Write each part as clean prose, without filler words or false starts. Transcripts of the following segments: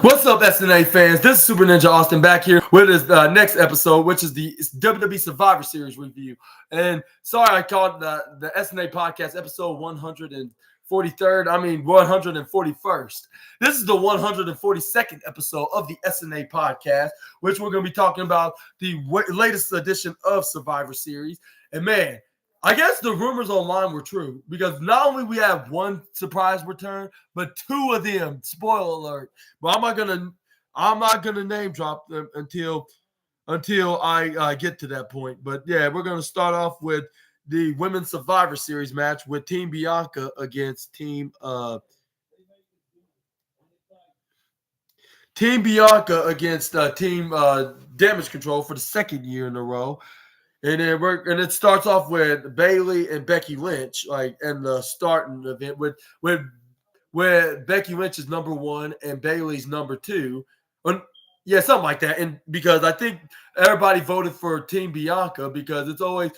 What's up, SNA fans? This is Super Ninja Austin back here with his next episode, which is the WWE Survivor Series review. And sorry, I called the SNA podcast episode 141st. This is the 142nd episode of the SNA podcast, which we're going to be talking about the latest edition of Survivor Series. And man, I guess the rumors online were true because not only we have one surprise return, but two of them. Spoiler alert! But I'm not gonna name drop them until I get to that point. But yeah, we're gonna start off with the Women's Survivor Series match with Team Bianca against Team Damage Control for the second year in a row. And then it starts off with Bayley and Becky Lynch, like in the starting event with Becky Lynch is number one and Bayley's number two. Yeah, something like that. And because I think everybody voted for Team Bianca because it's always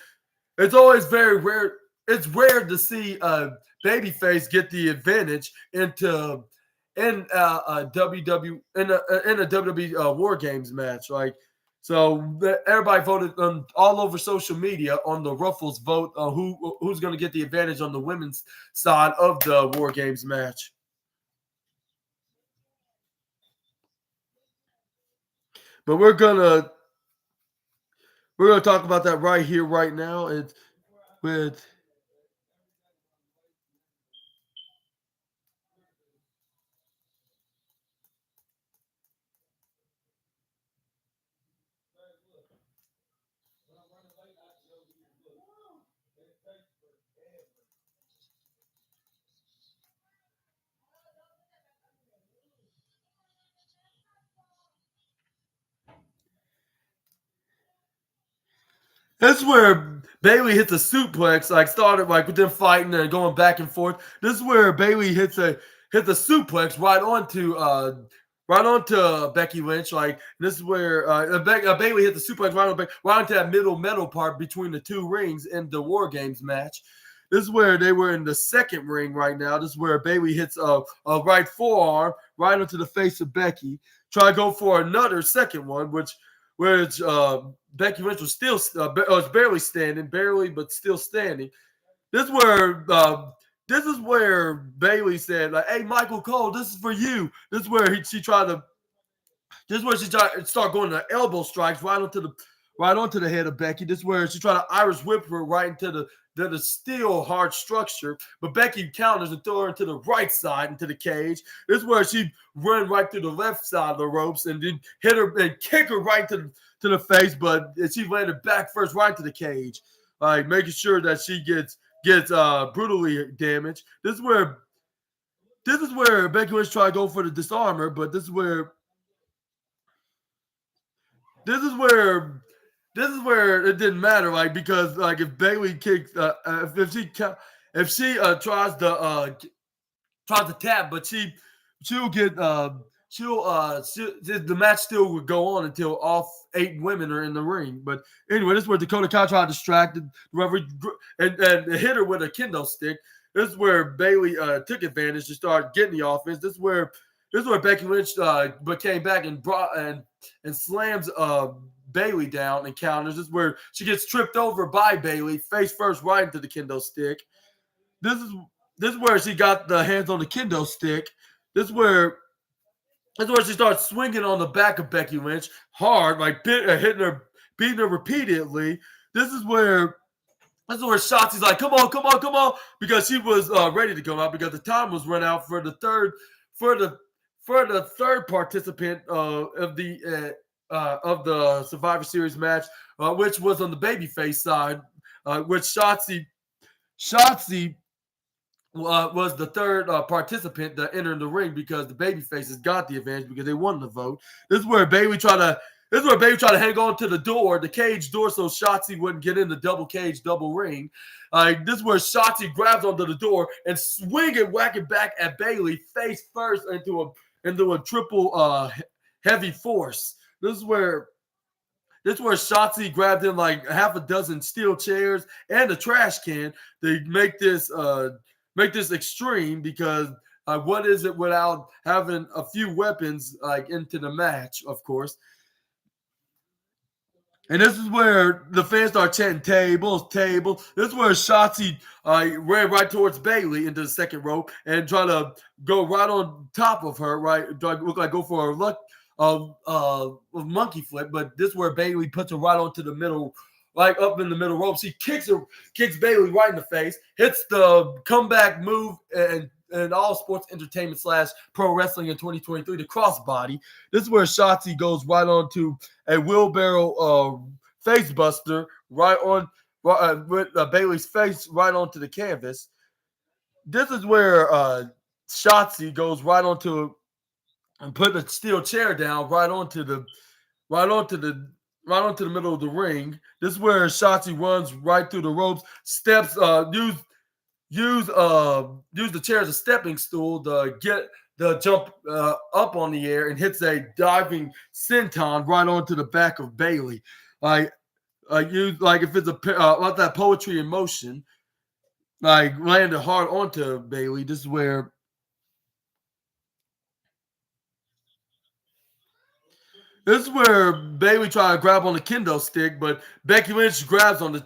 very rare. It's rare to see a babyface get the advantage in a WWE WarGames match, like. So everybody voted all over social media on the Ruffles vote on who's going to get the advantage on the women's side of the War Games match. But we're gonna talk about that right here, right now. It's with. This is where Bayley hits a suplex, started with them fighting and going back and forth. This is where Bayley hits a suplex right onto Becky Lynch. This is where Bayley hit the suplex right onto that middle metal part between the two rings in the War Games match. This is where they were in the second ring right now. This is where Bayley hits a right forearm right onto the face of Becky. Try to go for another second one, which Becky Lynch was still was barely standing, but still standing. This is where Bayley said, "Hey, Michael Cole, this is for you." This is where she tried to start going to elbow strikes right onto the head of Becky. This is where she tried to Irish whip her right into the steel hard structure, but Becky counters and throw her to the right side into the cage. This is where she run right through the left side of the ropes and then hit her and kick her right to the face, but she landed back first right to the cage, making sure that she gets brutally damaged. This is where Becky Lynch tried to go for the disarmer, but this is where it didn't matter, because if Bayley kicks, if she tries to tap, but the match still would go on until all 8 women are in the ring. But anyway, this is where Dakota Kai tried to distract the referee and hit her with a kendo stick. This is where Bayley took advantage to start getting the offense. This is where Becky Lynch came back and slams Bayley down and counters. This is where she gets tripped over by Bayley, face first right into the kendo stick. This is where she got the hands on the kendo stick. This is where she starts swinging on the back of Becky Lynch hard, beating her repeatedly. This is where Shotzi's like, come on, because she was ready to come out because the time was run out for the third participant of the Survivor Series match, which was on the babyface side, which Shotzi was the third participant that entered the ring because the babyfaces got the advantage because they won the vote. This is where Bayley tried to hang on to the door, the cage door, so Shotzi wouldn't get in the double cage, double ring. This is where Shotzi grabs onto the door and swing and whack it back at Bayley face first into a triple heavy force. This is where Shotzi grabbed him half a dozen steel chairs and a trash can to make this extreme because what is it without having a few weapons like into the match, of course. And this is where the fans start chanting tables, tables. This is where Shotzi ran right towards Bayley into the second rope and try to go right on top of her, right? Try to look like go for a monkey flip, but this is where Bayley puts her right onto the middle, like up in the middle rope. She kicks Bayley right in the face, hits the comeback move and all sports entertainment / pro wrestling in 2023, the crossbody. This is where Shotzi goes right onto a wheelbarrow face buster right on with Bayley's face right onto the canvas. This is where Shotzi goes right onto and put the steel chair down right onto the middle of the ring. This is where Shotzi runs right through the ropes, steps, use the chair as a stepping stool to get the jump up on the air and hits a diving senton right onto the back of Bayley. Like if it's like that poetry in motion, like landed hard onto Bayley. This is where Bayley tried to grab on the kendo stick, but Becky Lynch grabs on the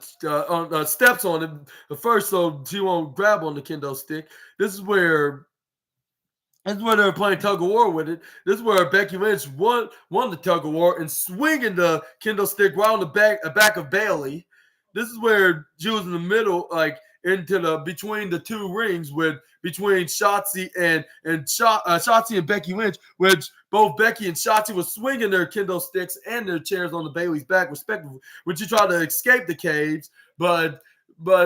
steps on it first, so she won't grab on the kendo stick. This is where they're playing tug of war with it. This is where Becky Lynch won the tug of war and swinging the kendo stick right on the back of Bayley. This is where she was in the middle, like into between the two rings between Shotzi and Shotzi and Becky Lynch, which both Becky and Shotzi were swinging their kendo sticks and their chairs on the Bayley's back, respectively, when she tried to escape the cage. But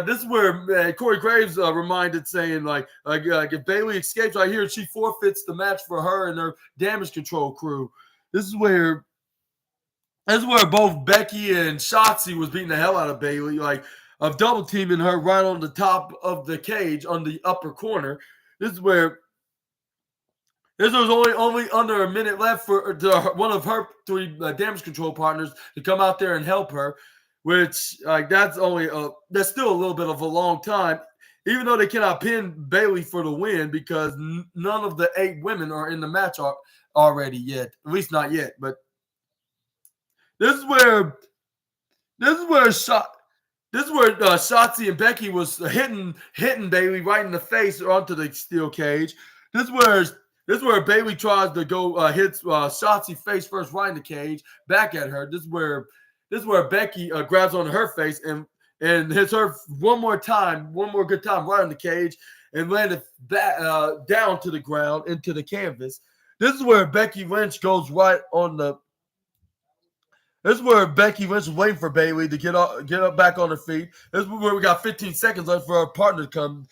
this is where Corey Graves reminded, saying like if Bayley escapes right here, she forfeits the match for her and her Damage Control crew. This is where both Becky and Shotzi was beating the hell out of Bayley, like of double teaming her right on the top of the cage on the upper corner. This was only under a minute left for one of her three Damage Control partners to come out there and help her, which that's still a little bit of a long time, even though they cannot pin Bayley for the win because none of the 8 women are in the match already yet, at least not yet. But this is where Shotzi and Becky was hitting Bayley right in the face onto the steel cage. This is where Bayley tries to go hits Shotzi face first right in the cage, back at her. This is where Becky grabs onto her face and hits her one more good time right on the cage and landed back down to the ground into the canvas. This is where Becky Lynch goes right on the. This is where Becky Lynch is waiting for Bayley to get up back on her feet. This is where we got 15 seconds left for our partner to come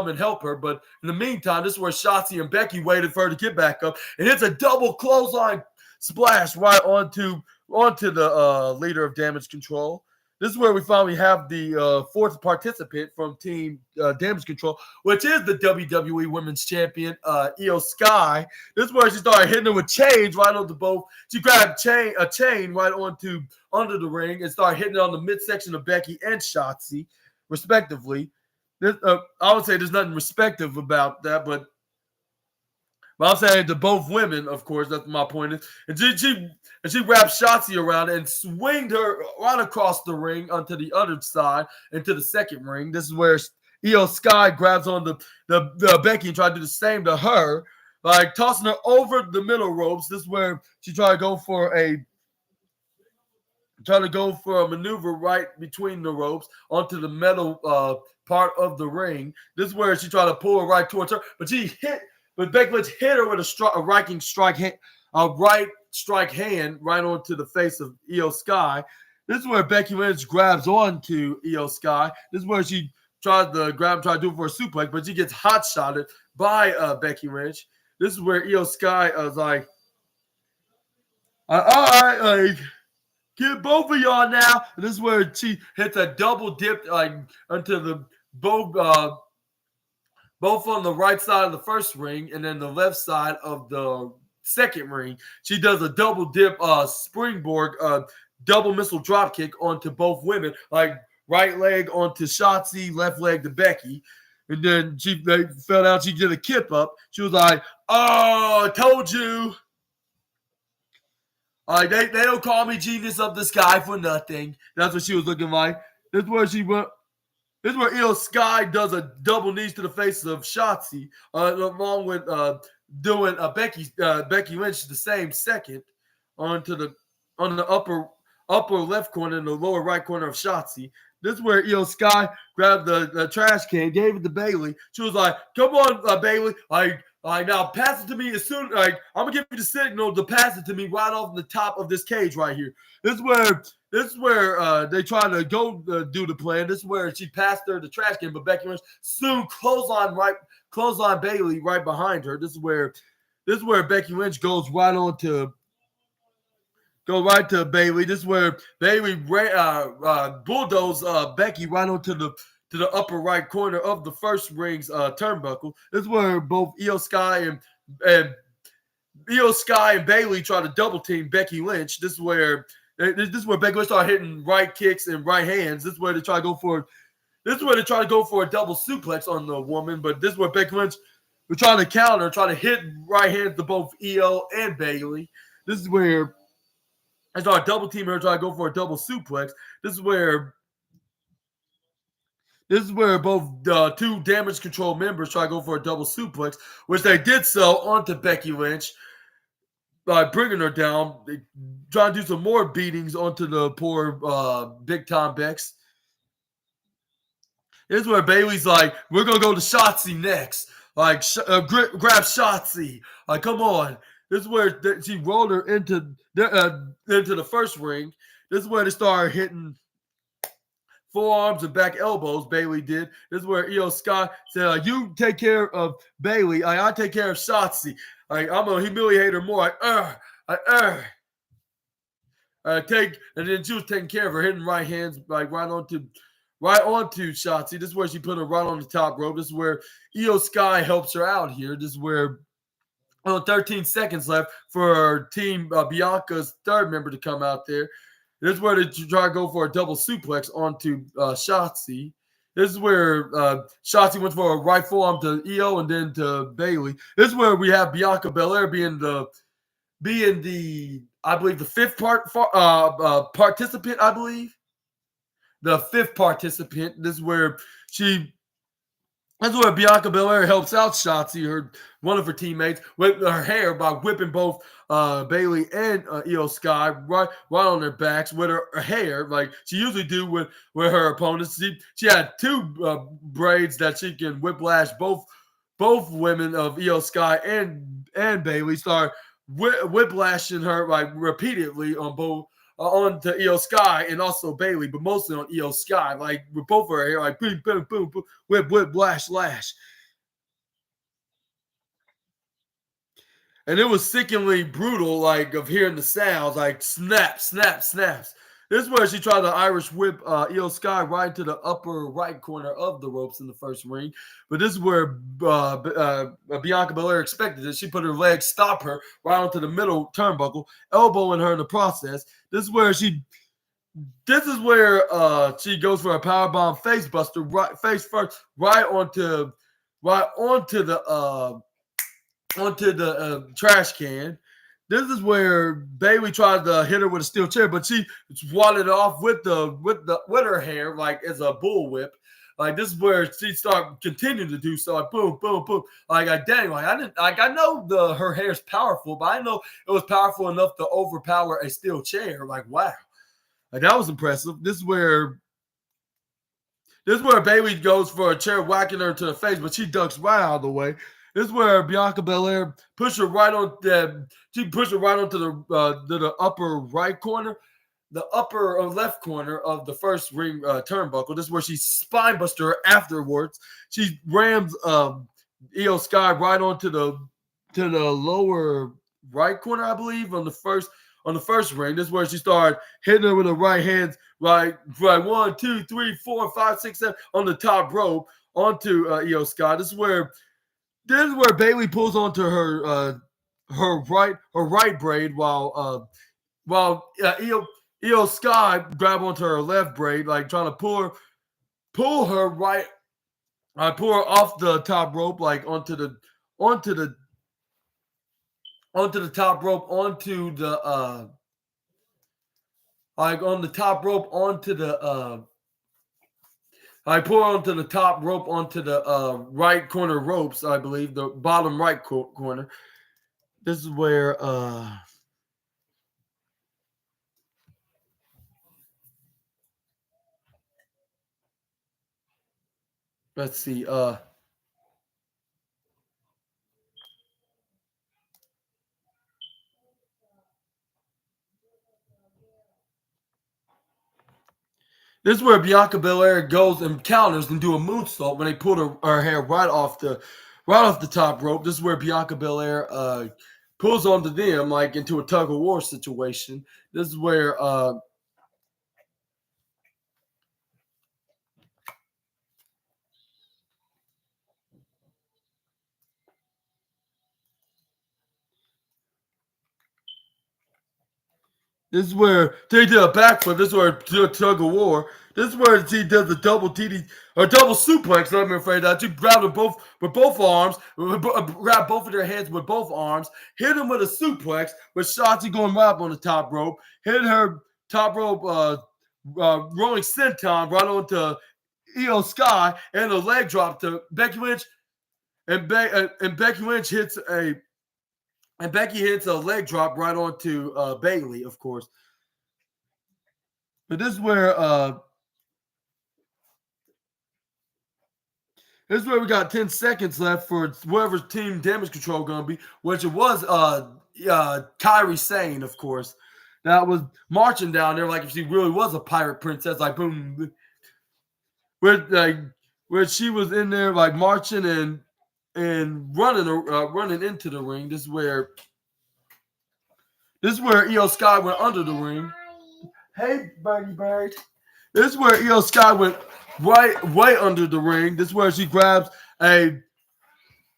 and help her. But in the meantime, this is where Shotzi and Becky waited for her to get back up and hits a double clothesline splash right onto the leader of Damage Control. This is where we finally have the fourth participant from Team Damage Control, which is the WWE Women's Champion, Io Sky. This is where she started hitting her with chains right onto both. She grabbed a chain right under the ring and started hitting it on the midsection of Becky and Shotzi, respectively. I would say there's nothing respective about that, but I'm saying to both women, of course, that's my point. And she wrapped Shotzi around and swinged her right across the ring onto the other side into the second ring. This is where Io Sky grabs on the Becky and tried to do the same to her, like tossing her over the middle ropes. This is where she tried to go for a maneuver right between the ropes onto the metal part of the ring. This is where she tried to pull her right towards her, but Becky Lynch hit her with a right strike hand right onto the face of Io Sky. This is where Becky Lynch grabs onto Io Sky. This is where she tries to do it for a suplex, but she gets hot shotted by Becky Lynch. This is where Io Sky was like, all right, get both of y'all now. And this is where she hits a double dip onto the both on the right side of the first ring and then the left side of the second ring. She does a double dip springboard double missile drop kick onto both women, like right leg onto Shotzi, left leg to Becky. And then they found out she did a kip up. She was like, "Oh, I told you." They don't call me genius of the sky for nothing. That's what she was looking like. This is where she went. This is where Io Sky does a double knees to the face of Shotzi, along with doing Becky Lynch the same second onto the on the upper left corner and the lower right corner of Shotzi. This is where Io Sky grabbed the trash can, gave it to Bayley. She was like, "Come on, Bayley, now pass it to me as soon. I'm gonna give you the signal to pass it to me right off the top of this cage right here. This is where they try to go do the plan. This is where she passed her the trash can, but Becky Lynch soon clothesline Bayley right behind her. This is where Becky Lynch goes right to Bayley. This is where Bayley bulldoze Becky right onto the upper right corner of the first ring's turnbuckle. This is where both Io Sky and Bayley try to double team Becky Lynch. This is where Becky Lynch started hitting right kicks and right hands. This is where they try to go for a double suplex on the woman. But this is where Becky Lynch was trying to counter, trying to hit right hands to both Io and Bayley. This is where I started double teaming her, trying to go for a double suplex. This is where both two damage control members try to go for a double suplex, which they did so onto Becky Lynch by bringing her down. They trying to do some more beatings onto the poor Big Time Bex. This is where Bayley's like, "We're going to go to Shotzi next. Grab Shotzi. Come on." This is where she rolled her into the first ring. This is where they started hitting forearms and back elbows. Bayley did. This is where Io Sky said, "You take care of Bayley. I take care of Shotzi. I'm gonna humiliate her more." And then she was taking care of her, hitting right hands right onto Shotzi. This is where she put her right on the top rope. This is where Io Sky helps her out here. This is where 13 seconds left for Team Bianca's third member to come out there. This is where they try to go for a double suplex onto Shotzi. This is where Shotzi went for a right forearm to Io and then to Bayley. This is where we have Bianca Belair being the I believe the fifth participant. I believe the fifth participant. This is where Bianca Belair helps out Shotzi, one of her teammates, with her hair by whipping both Bayley and Io Sky right on their backs with her hair, like she usually do with her opponents. She had two braids that she can whiplash both women of Io Sky and Bayley. Start whiplashing her repeatedly on both. Onto Io Sky and also Bayley, but mostly on Io Sky, with both of her hair, boom, boom, boom, boom, whip, blash, lash. And it was sickeningly brutal, of hearing the sounds, snap, snap, snaps. This is where she tried to Irish whip Io Sky right into the upper right corner of the ropes in the first ring. But this is where Bianca Belair expected it. She put her legs, stop her right onto the middle turnbuckle, elbowing her in the process. This is where she goes for a powerbomb face buster, face first, right onto the trash can. This is where Bayley tried to hit her with a steel chair, but she wadded it off with her hair as a bull whip. This is where she started continuing to do so. Boom, boom, boom. I know her hair's powerful, but I know it was powerful enough to overpower a steel chair. Wow, that was impressive. This is where Bayley goes for a chair, whacking her to the face, but she ducks right out of the way. This is where Bianca Belair pushed her right onto the upper right corner, the upper left corner of the first ring turnbuckle. This is where she spinebuster her afterwards. She rams Io Sky right onto the lower right corner, I believe, on the first ring. This is where she started hitting her with her right hands, right 1, 2, 3, 4, 5, 6, 7 on the top rope onto Io Sky. This is where Bayley pulls onto her right braid while Io Sky grab onto her left braid, trying to pull her right I pull her off the top rope, like onto the top rope, onto the like on the top rope, onto the I pull her onto the top rope, onto the right corner ropes, I believe, the bottom right corner. This is where let's see, this is where Bianca Belair goes and counters and do a moonsault when they pull her hair right off the top rope. This is where Bianca Belair pulls onto them like into a tug of war situation. This is where this is where they did a backflip. This is where tug of war. This is where she does the double TD or double suplex. I'm afraid that she grabbed them both with both arms, grab both of their heads with both arms, hit them with a suplex with Shotzi going right up on the top rope, hit her top rope rolling senton right onto Io Sky, and a leg drop to Becky Lynch, and Becky Lynch hits a. And Becky hits a leg drop right onto Bayley, of course. But this is where we got 10 seconds left for whoever team damage control gonna be, which it was Kairi Sane, of course. That was marching down there like if she really was a pirate princess, like boom, where she was in there like marching and running into the ring. This is where Io Sky went under the ring. Hey, Birdie Bird. This is where Io Sky went way under the ring. This is where she grabs a.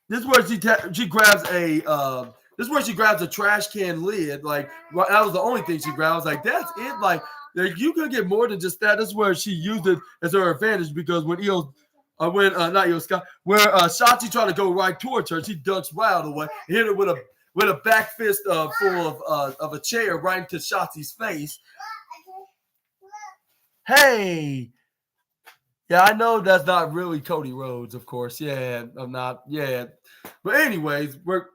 This is where she grabs a. This is where she grabs a trash can lid. Like that was the only thing she grabbed. I was like, that's it. Like you could get more than just that. This is where she used it as her advantage because when not Io Sky, where Shotzi tried to go right towards her, she ducks right out of the way, hit her with a back fist full of a chair right into Shotzi's face. Hey, yeah, I know that's not really Cody Rhodes, of course. Yeah, I'm not. Yeah, but anyways, we're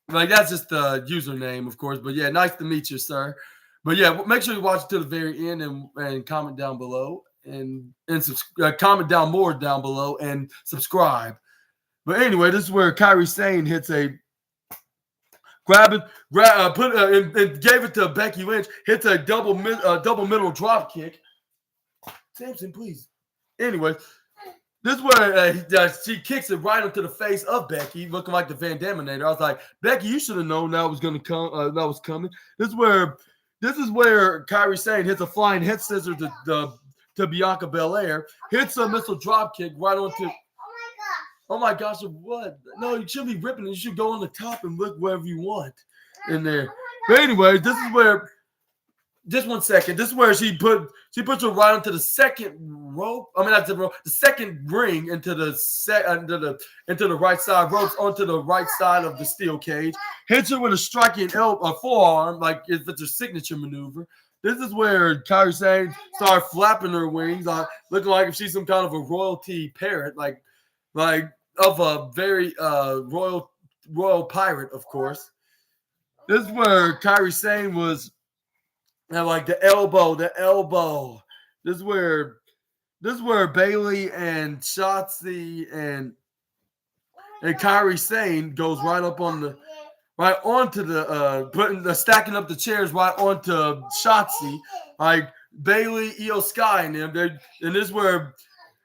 like that's just the username, of course. But yeah, nice to meet you, sir. But yeah, make sure you watch it to the very end and comment down below and comment down more down below and subscribe. But anyway, this is where Kairi Sane hits a and gave it to Becky Lynch. Hits a double middle drop kick. Samson, please. Anyway, this is where she kicks it right into the face of Becky, looking like the Van Daminator. I was like, Becky, you should have known that was going to come. That was coming. This is where Kairi Sane hits a flying head scissors to Bianca Belair. Hits a missile drop kick right onto. Oh my gosh, what? No, you shouldn't be ripping it. You should go on the top and look wherever you want in there. But anyway, this is where. Just 1 second. This is where she puts her right onto the second rope. I mean, not the rope, the second ring into the right side ropes onto the right side of the steel cage. Hits her with a striking forearm, like if it's a signature maneuver. This is where Kairi Sane started flapping her wings, looking like if she's some kind of a royalty parrot, like of a very royal pirate, of course. This is where Kairi Sane was. And like the elbow. This is where Bayley and Shotzi and Kairi Sane goes right onto the stacking up the chairs right onto Shotzi, like Bayley, Io Sky, and them. And this is where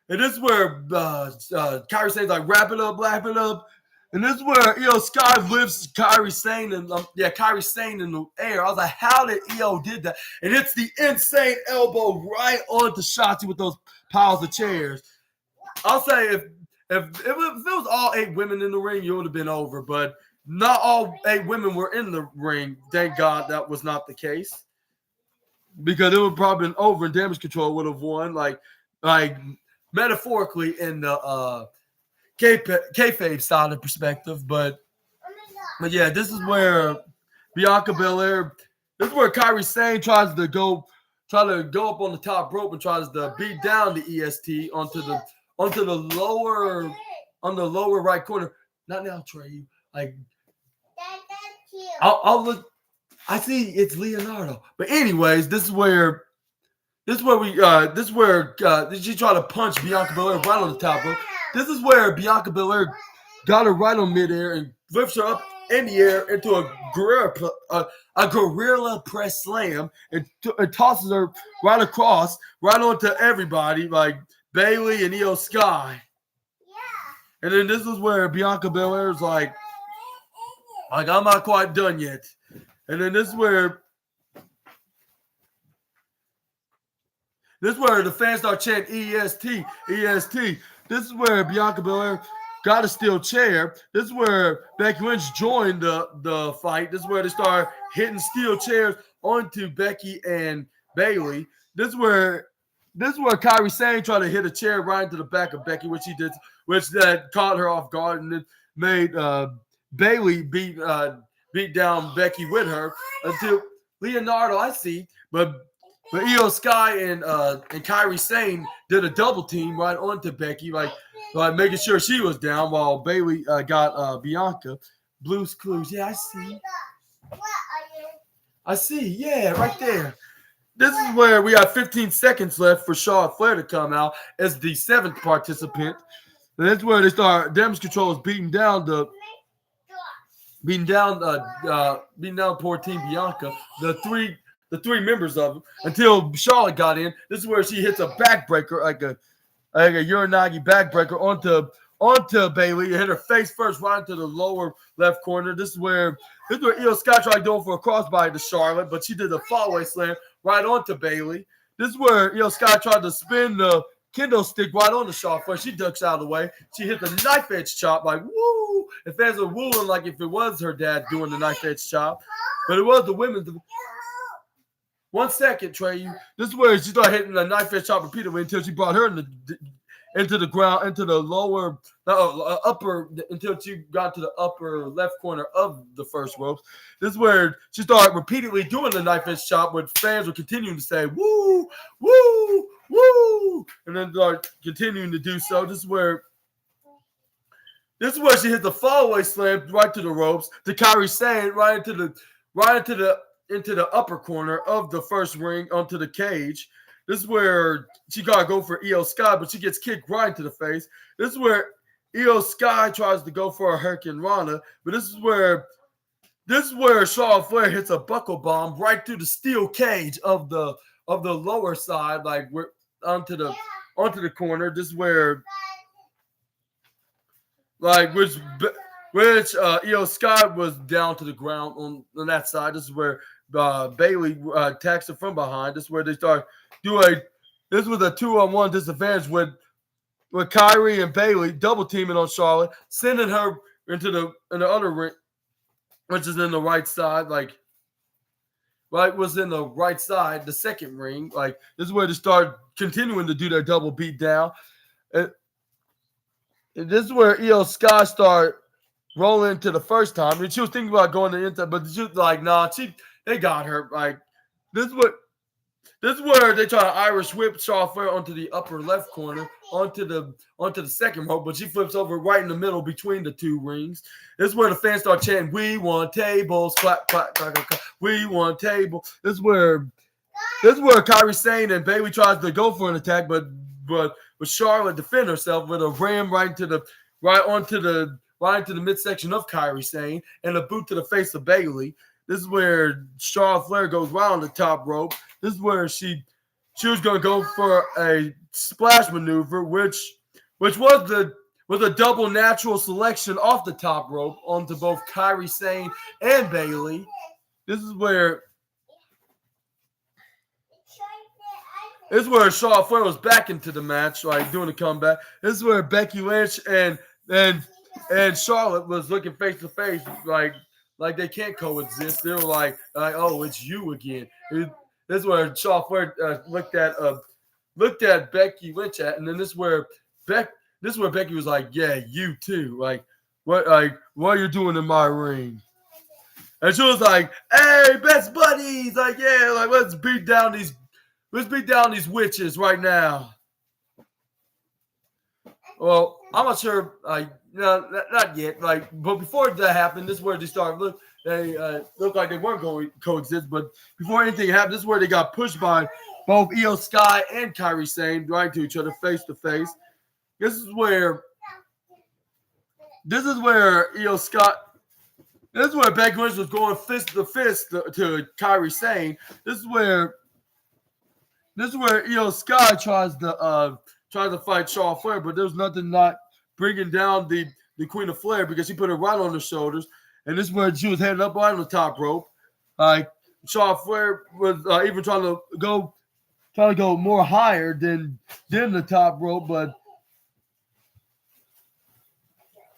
Kairi Sane's like wrap it up. And this is where Io Sky lifts Kairi Sane in the air. I was like, how did Io did that? And it's the insane elbow right onto Shotzi with those piles of chairs. I'll say if it was all 8 women in the ring, it would have been over. But not all 8 women were in the ring. Thank God that was not the case. Because it would have probably been over and Damage Control would have won. Like metaphorically in the kayfabe side of perspective, but yeah, this is where Bianca Belair. This is where Kairi Sane tries to go up on the top rope and tries to beat down the EST onto the lower right corner. Not now, Trey. Like I'll look. I see it's Leonardo, but anyways, this is where she tried to punch Bianca Belair right on the top rope. This is where Bianca Belair got her right on midair and lifts her up in the air into a gorilla press slam and tosses her right across, right onto everybody, like Bayley and Io Sky. And then this is where Bianca Belair is like I'm not quite done yet. And then this is where the fans start chanting EST, EST. This is where Bianca Belair got a steel chair. This is where Becky Lynch joined the fight. This is where they start hitting steel chairs onto Becky and Bayley. This is where Kairi Sane tried to hit a chair right into the back of Becky, which that caught her off guard and it made Bayley beat down Becky with her until Leonardo. I see, but Io Sky and Kairi Sane did a double team right onto Becky, like making sure she was down while Bayley got Bianca. Blue's Clues. Yeah, I see. I see. Yeah, right there. This is where we have 15 seconds left for Charlotte Flair to come out as the 7th participant. And that's where they start. Damage Control is beating down poor Team Bianca. The three members of them until Charlotte got in. This is where she hits a backbreaker, like a Uranagi backbreaker onto Bayley. Hit her face first, right into the lower left corner. This is where Io Sky tried going for a crossbody to Charlotte, but she did a fallaway slam right onto Bayley. This is where Io Sky tried to spin the kendo stick right on the Charlotte Flair. She ducks out of the way. She hit the knife edge chop, like woo. And fans are wooing like if it was her dad doing the knife edge chop, but it was the women's. 1 second, Trey. This is where she started hitting the knife edge chop repeatedly until she brought her into the ground, into the lower, upper, until she got to the upper left corner of the first ropes. This is where she started repeatedly doing the knife edge chop, which fans were continuing to say, woo, woo, woo, and then like continuing to do so. This is where she hit the fallaway slam right to the ropes to Kairi Sane right into the upper corner of the first ring onto the cage. This is where she got to go for Io Sky, but she gets kicked right into the face. This is where Io Sky tries to go for a Hurricane Rana, but this is where Charlotte Flair hits a buckle bomb right through the steel cage of the lower side, like we're onto the corner. This is where which Io Sky was down to the ground on that side. This is where Bayley attacks her from behind. This is where they start doing. This was a 2-on-1 disadvantage with Kairi and Bayley double teaming on Charlotte, sending her into the other ring, which is in the right side, was in the right side, the second ring. Like this is where they start continuing to do their double beat down. And this is where Io Sky start rolling into the first time. I mean, she was thinking about going to the inside, but she was like, nah, they got her. Like this is where they try to Irish whip Charlotte Flair onto the upper left corner, onto the second rope, but she flips over right in the middle between the two rings. This is where the fans start chanting, "We want tables, clap, clap, clap, clap, clap. We want table." This is where Kairi Sane and Bayley tries to go for an attack, but Charlotte defend herself with a ram right into the midsection of Kairi Sane and a boot to the face of Bayley. This is where Charlotte Flair goes right on the top rope. This is where she was going to go for a splash maneuver, which was a double natural selection off the top rope onto both Kairi Sane and Bayley. This is where Charlotte Flair was back into the match, like doing a comeback. This is where Becky Lynch and Charlotte was looking face to face, like they can't coexist. They were like, oh, it's you again. This is where Charlotte Flair looked at looked at Becky Lynch at, and then this is where Becky was like, "Yeah, you too. Like, what are you doing in my ring?" And she was like, "Hey, best buddies, like, yeah, like let's beat down these witches right now." Well, I'm not sure, like, no, not yet. Like, but before that happened, this is where they started. They looked like they weren't going to coexist, but before anything happened, this is where they got pushed by both Io Sky and Kairi Sane right to each other face to face. This is where Io Sky. This is where Becky Lynch was going fist to fist to Kairi Sane. This is where Io Sky tries to fight Charlotte Flair, but there's nothing not bringing down the Queen of Flair because she put her right on her shoulders, and this is where she was heading up right on the top rope. Like Charlotte Flair was even trying to go more higher than the top rope, but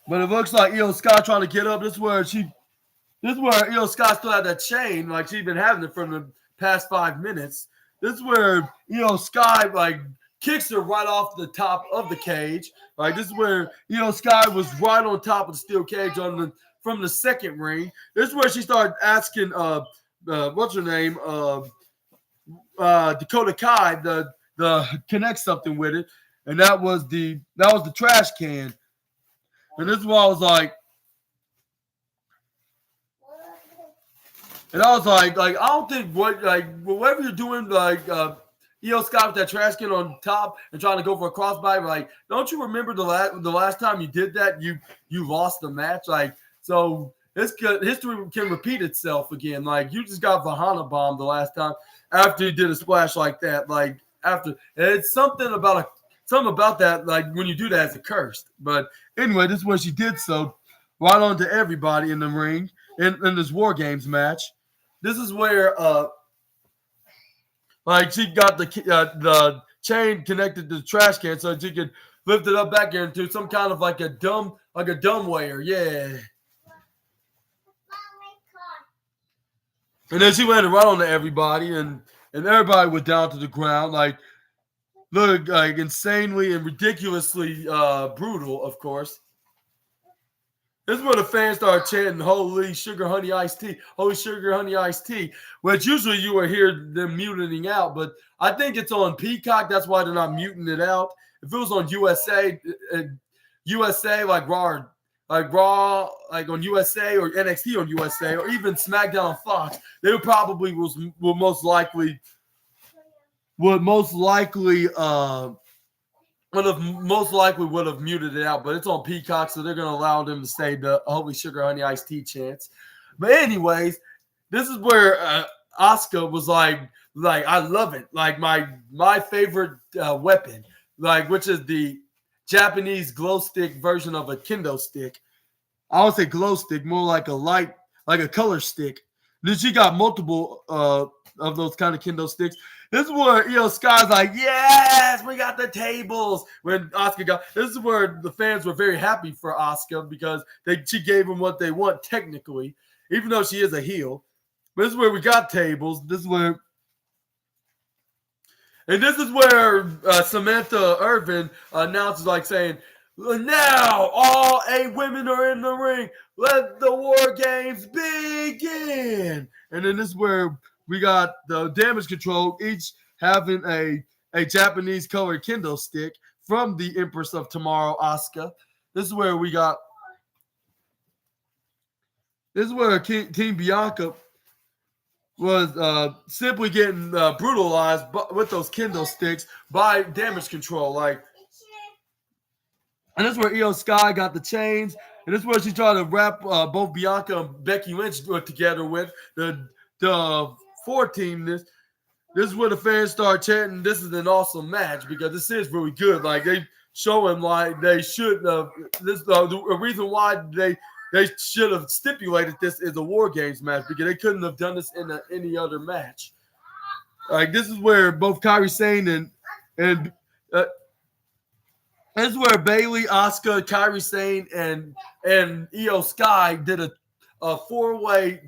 it looks like Io Sky trying to get up. This is where Io Sky still had that chain, like she's been having it from the past 5 minutes. This is where Io Sky like kicks her right off the top of the cage. Like this is where Io Sky was right on top of the steel cage from the second ring. This is where she started asking what's her name? Dakota Kai the connect something with it. And that was the trash can. And this is why I was like, I don't think whatever you're doing, like Io Sky with that trash can on top and trying to go for a crossbody, like, don't you remember the last time you did that, you lost the match? Like, so history can repeat itself again. Like, you just got Vahana bombed the last time after you did a splash like that. Like, it's something about that, like when you do that, it's cursed. But anyway, this is where she did so right on to everybody in the ring in this WarGames match. This is where like she got the chain connected to the trash can so she could lift it up back into some kind of like a dumb waiter. Yeah. And then she landed right on to everybody, and everybody went down to the ground, like look like insanely and ridiculously brutal, of course. This is where the fans started chanting, "Holy sugar, honey, iced tea. Holy sugar, honey, iced tea," which usually you would hear them muting out, but I think it's on Peacock. That's why they're not muting it out. If it was on USA, like Raw, like on USA or NXT on USA, or even SmackDown on Fox, they would probably would most likely would have muted it out, but it's on Peacock, so they're going to allow them to say the "Holy Sugar Honey Iced Tea" chants. But anyways, this is where Asuka was like I love it, like my favorite weapon, like which is the Japanese glow stick version of a kendo stick. I would say glow stick, more like a color stick. Then she got multiple of those kind of kendo sticks. This is where Io Sky's like, yes, we got the tables. When Asuka got, this is where the fans were very happy for Asuka because she gave them what they want technically, even though she is a heel. But this is where we got tables. This is where Samantha Irvin announces like saying, "Now all 8 women are in the ring. Let the War Games begin." And then this is where we got the Damage Control, each having a Japanese colored kendo stick from the Empress of Tomorrow, Asuka. This is where Team Bianca was simply getting brutalized with those kendo sticks by Damage Control. Like, and this is where Io Sky got the chains, and this is where she tried to wrap both Bianca and Becky Lynch together with the 4-team. This is where the fans start chanting, "This is an awesome match," because this is really good. Like, they show him like they should have. The reason why they should have stipulated this is a War Games match, because they couldn't have done this in any other match. Like, this is where both Kairi Sane and this is where Bayley, Asuka, Kairi Sane, and Io Sky did a 4-way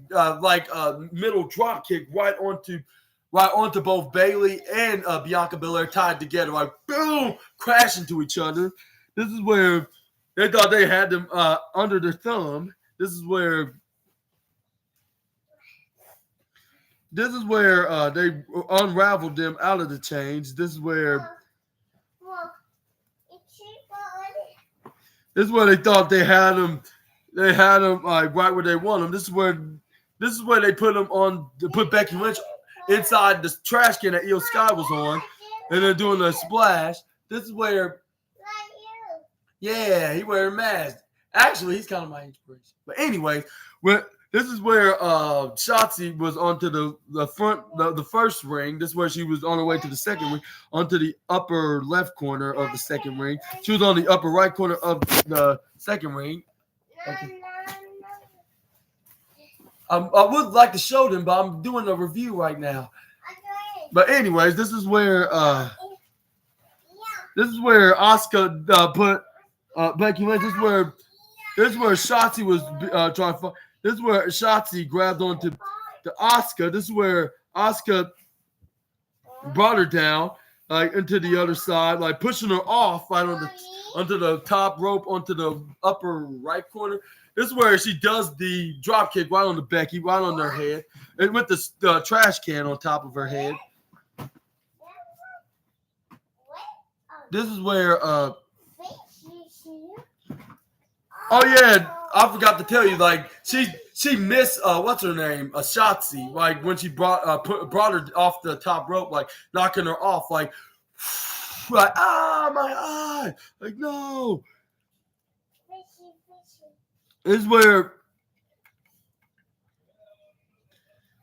middle drop kick right onto right onto both Bailey and Bianca Belair tied together, like boom, crash into each other. This is where they thought they had them under their thumb. This is where they unraveled them out of the chains. This is where they thought they had them. They had them like right where they want them. This is where they put them on to put Becky Lynch inside the trash can that Io Sky was on, and then doing a splash. This is where, yeah, he wearing a mask. Actually, he's kind of my inspiration. But anyways, this is where Shotzi was onto the front, the first ring. This is where she was on her way to the second ring, onto the upper left corner of the second ring. She was on the upper right corner of the second ring. Okay. I would like to show them, but I'm doing a review right now. But anyways, this is where Asuka put Becky Lynch. This is where Shotzi was trying to. This is where Shotzi grabbed onto the Asuka. This is where Asuka brought her down, like into the other side, like pushing her off right onto the top rope, onto the upper right corner. This is where she does the drop kick right on the Becky, right on her head, and with the trash can on top of her head. This is where oh yeah, I forgot to tell you, like she missed what's her name, Shotzi, like when she brought her off the top rope, like knocking her off, like my eye, like no. This is where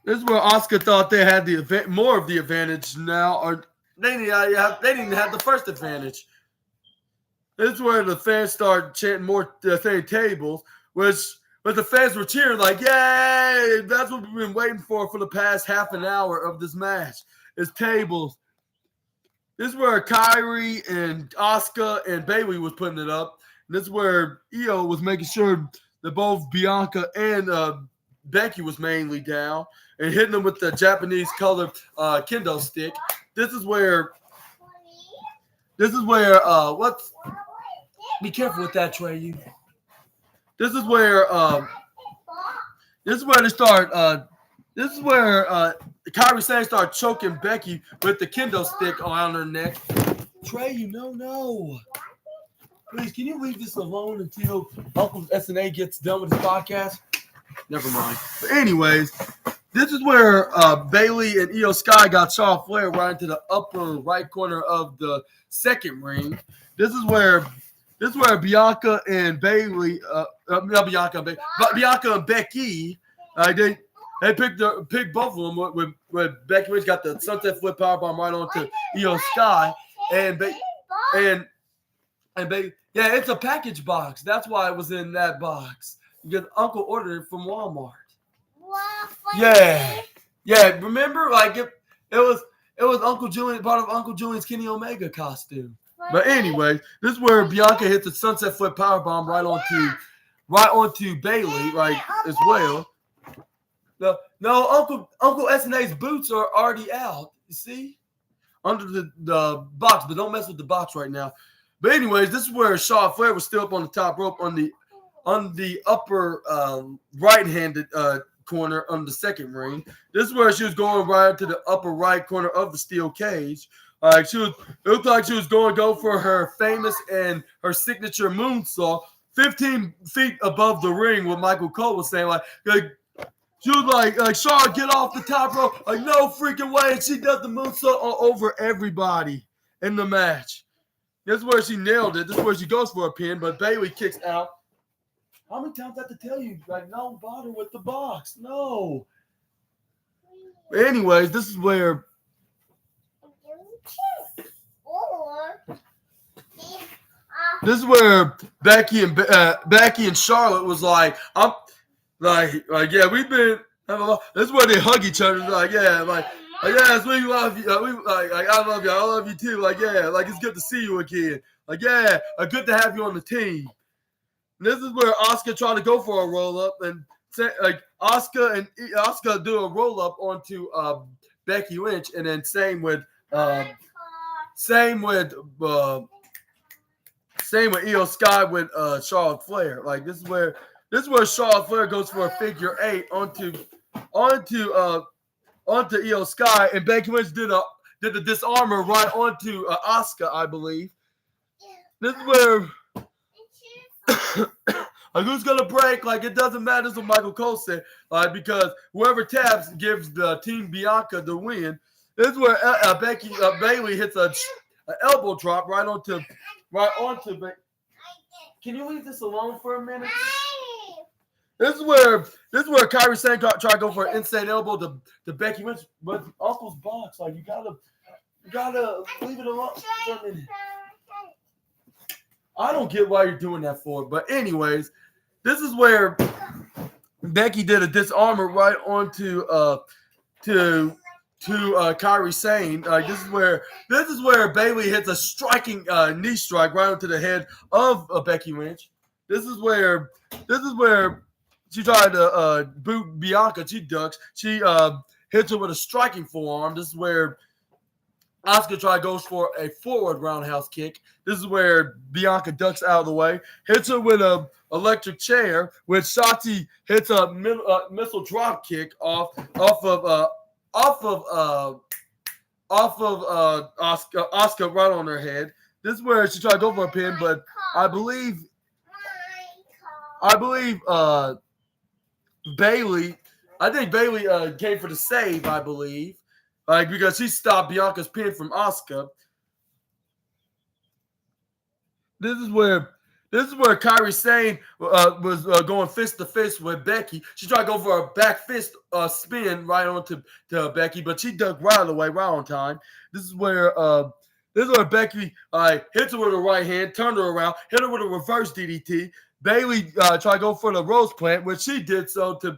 Asuka thought they had more of the advantage now, or they didn't have the first advantage. This is where the fans start chanting more, saying tables, but the fans were cheering like, yay! That's what we've been waiting for the past half an hour of this match. Is tables. This is where Kyrie and Asuka and Bayley was putting it up. And this is where Io was making sure that both Bianca and Becky was mainly down and hitting them with the Japanese colored kendo stick. This is where what's be careful with that, Trey. You. This is where they start. This is where Kyrie Sane started choking Becky with the kendo stick around her neck. Trey, no. Please, can you leave this alone until Uncle SNA gets done with his podcast? Never mind. But anyways, this is where Bayley and Io Sky got Charlotte Flair right into the upper right corner of the second ring. This is where Bianca and Bayley, not Bianca, but Bianca and Becky, they picked both of them. With Becky Lynch got the sunset flip powerbomb right onto Io Sky, and yeah, it's a package box. That's why it was in that box. Because Uncle ordered it from Walmart. Yeah. Remember, like it was Uncle Julian, part of Uncle Julian's Kenny Omega costume. But anyway, this is where Bianca hits the sunset flip powerbomb right onto Bayley, like as well. No, Uncle SNA's boots are already out. You see, under the box, but don't mess with the box right now. But anyways, this is where Charlotte Flair was still up on the top rope on the upper right-handed corner on the second ring. This is where she was going right to the upper right corner of the steel cage. It looked like she was going to go for her famous and her signature moonsault, 15 feet above the ring. What Michael Cole was saying, like she was like Charlotte, get off the top rope, like no freaking way. And she does the moonsault all over everybody in the match. This is where she nailed it. This is where she goes for a pin, but Bayley kicks out. How many times I have to tell you, like, don't bother with the box? No. But anyways, this is where Becky and Charlotte was like, I'm like yeah, we've been. This is where they hug each other, like yeah, yes, we love you. I love you. I love you too. Like yeah, like it's good to see you again. Like yeah, good to have you on the team. And this is where Asuka tried to go for a roll up, and like Asuka do a roll up onto Becky Lynch, and then same with Io Sky with Charlotte Flair. Like this is where Charlotte Flair goes for a figure 8 onto Io Sky, and Becky Lynch did the disarmer right onto Asuka, I believe. This is where like who's gonna break? Like it doesn't matter. This is what Michael Cole said. Because whoever taps gives the Team Bianca the win. This is where Bayley hits an elbow drop right onto. Can you leave this alone for a minute? This is where Kairi Sane tried to go for an insane elbow to Becky Lynch, but Uncle's box. Like you gotta leave it alone for a minute. I don't get why you're doing that for, but anyways, this is where Becky did a disarmer right onto Kairi Sane. This is where Bayley hits a striking knee strike right onto the head of Becky Lynch. This is where she tried to boot Bianca. She ducks. She hits her with a striking forearm. This is where Asuka goes for a forward roundhouse kick. This is where Bianca ducks out of the way, hits her with a electric chair, which Shotzi hits a missile drop kick off of Asuka right on her head. This is where she tried to go for a pin, but I believe Bayley. I think Bayley came for the save, I believe. Because she stopped Bianca's pin from Asuka. This is where Kairi Sane was going fist to fist with Becky. She tried to go for a back fist spin right onto Becky, but she ducked right out of the way, right on time. This is where Becky hits her with her right hand, turned her around, hit her with a reverse DDT. Bayley tried to go for the rose plant, which she did so to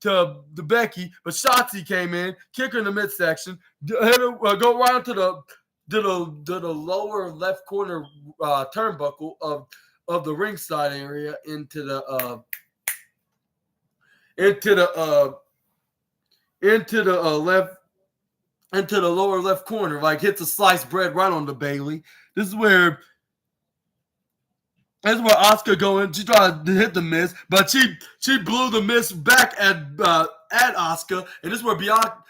the Becky, but Shotzi came in, kick her in the midsection, hit her, go right to the lower left corner turnbuckle of the ringside area into the lower left corner, like hits a sliced bread right on the Bayley. This is where Asuka going. She tried to hit the miss, but she blew the miss back at Asuka, and this is where Bianca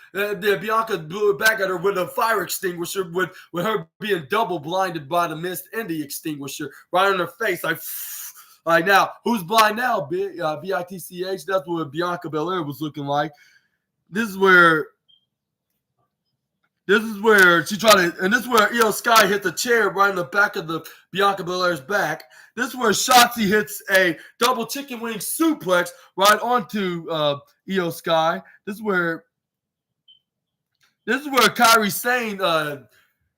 blew it back at her with a fire extinguisher, with her being double blinded by the mist and the extinguisher right on her face. Like now, who's blind now? BITCH. That's what Bianca Belair was looking like. This is where she tried to, and this is where Io Sky hit the chair right in the back of the Bianca Belair's back. This is where Shotzi hits a double chicken wing suplex right onto Io Sky. This is where Kairi Sane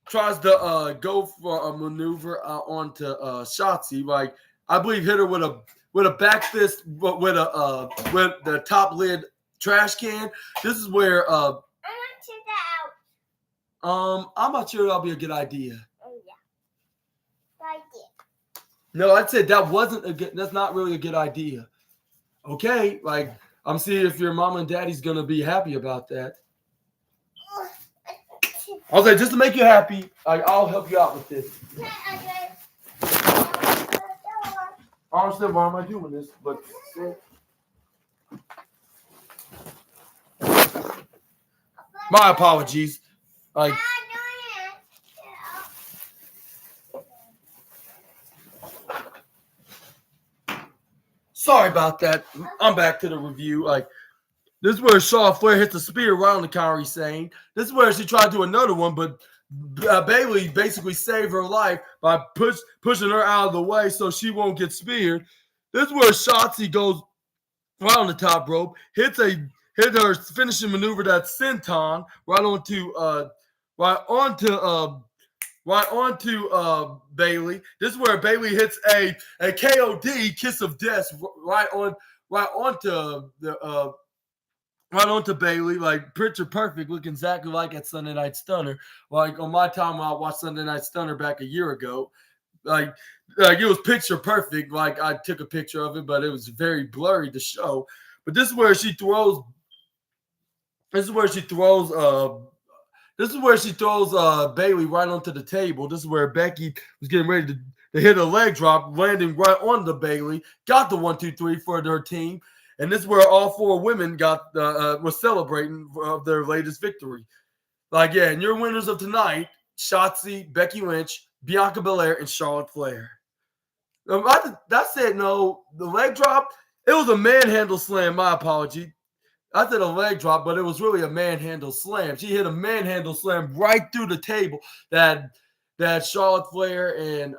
tries to go for a maneuver onto Shotzi. Like I believe hit her with a back fist, with the top lid trash can. This is where I'm not sure that'll be a good idea. Oh yeah, I did. No, I'd say that wasn't a good. That's not really a good idea. Okay, like I'm seeing if your mom and daddy's gonna be happy about that. I'll say just to make you happy, I'll help you out with this. I understand why am I doing this, but my apologies. Sorry about that. I'm back to the review. This is where Charlotte Flair hits a spear right on the Kairi Sane. This is where she tried to do another one, but Bayley basically saved her life by pushing her out of the way so she won't get speared. This is where Shotzi goes right on the top rope, hit her finishing maneuver, that senton, right onto Bayley. This is where Bayley hits a KOD, kiss of death, right onto Bayley, like picture perfect, looking exactly like at Sunday Night Stunner. Like on my time when I watched Sunday Night Stunner back a year ago, like it was picture perfect. Like I took a picture of it, but it was very blurry to show. But this is where she throws This is where she throws Bailey right onto the table. This is where Becky was getting ready to hit a leg drop, landing right on the Bailey. Got the 1-2-3 for her team, and this is where all four women was celebrating of their latest victory. Like, yeah, and your winners of tonight: Shotzi, Becky Lynch, Bianca Belair, and Charlotte Flair. That's it. No, the leg drop. It was a manhandle slam. My apology. I said a leg drop, but it was really a manhandle slam. She hit a manhandle slam right through the table that Charlotte Flair and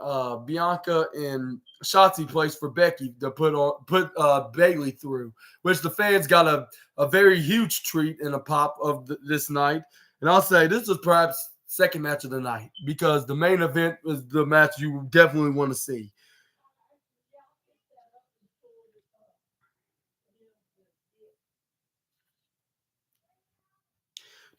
Bianca and Shotzi placed for Becky to put Bailey through, which the fans got a very huge treat and a pop of this night. And I'll say this is perhaps second match of the night because the main event was the match you definitely want to see.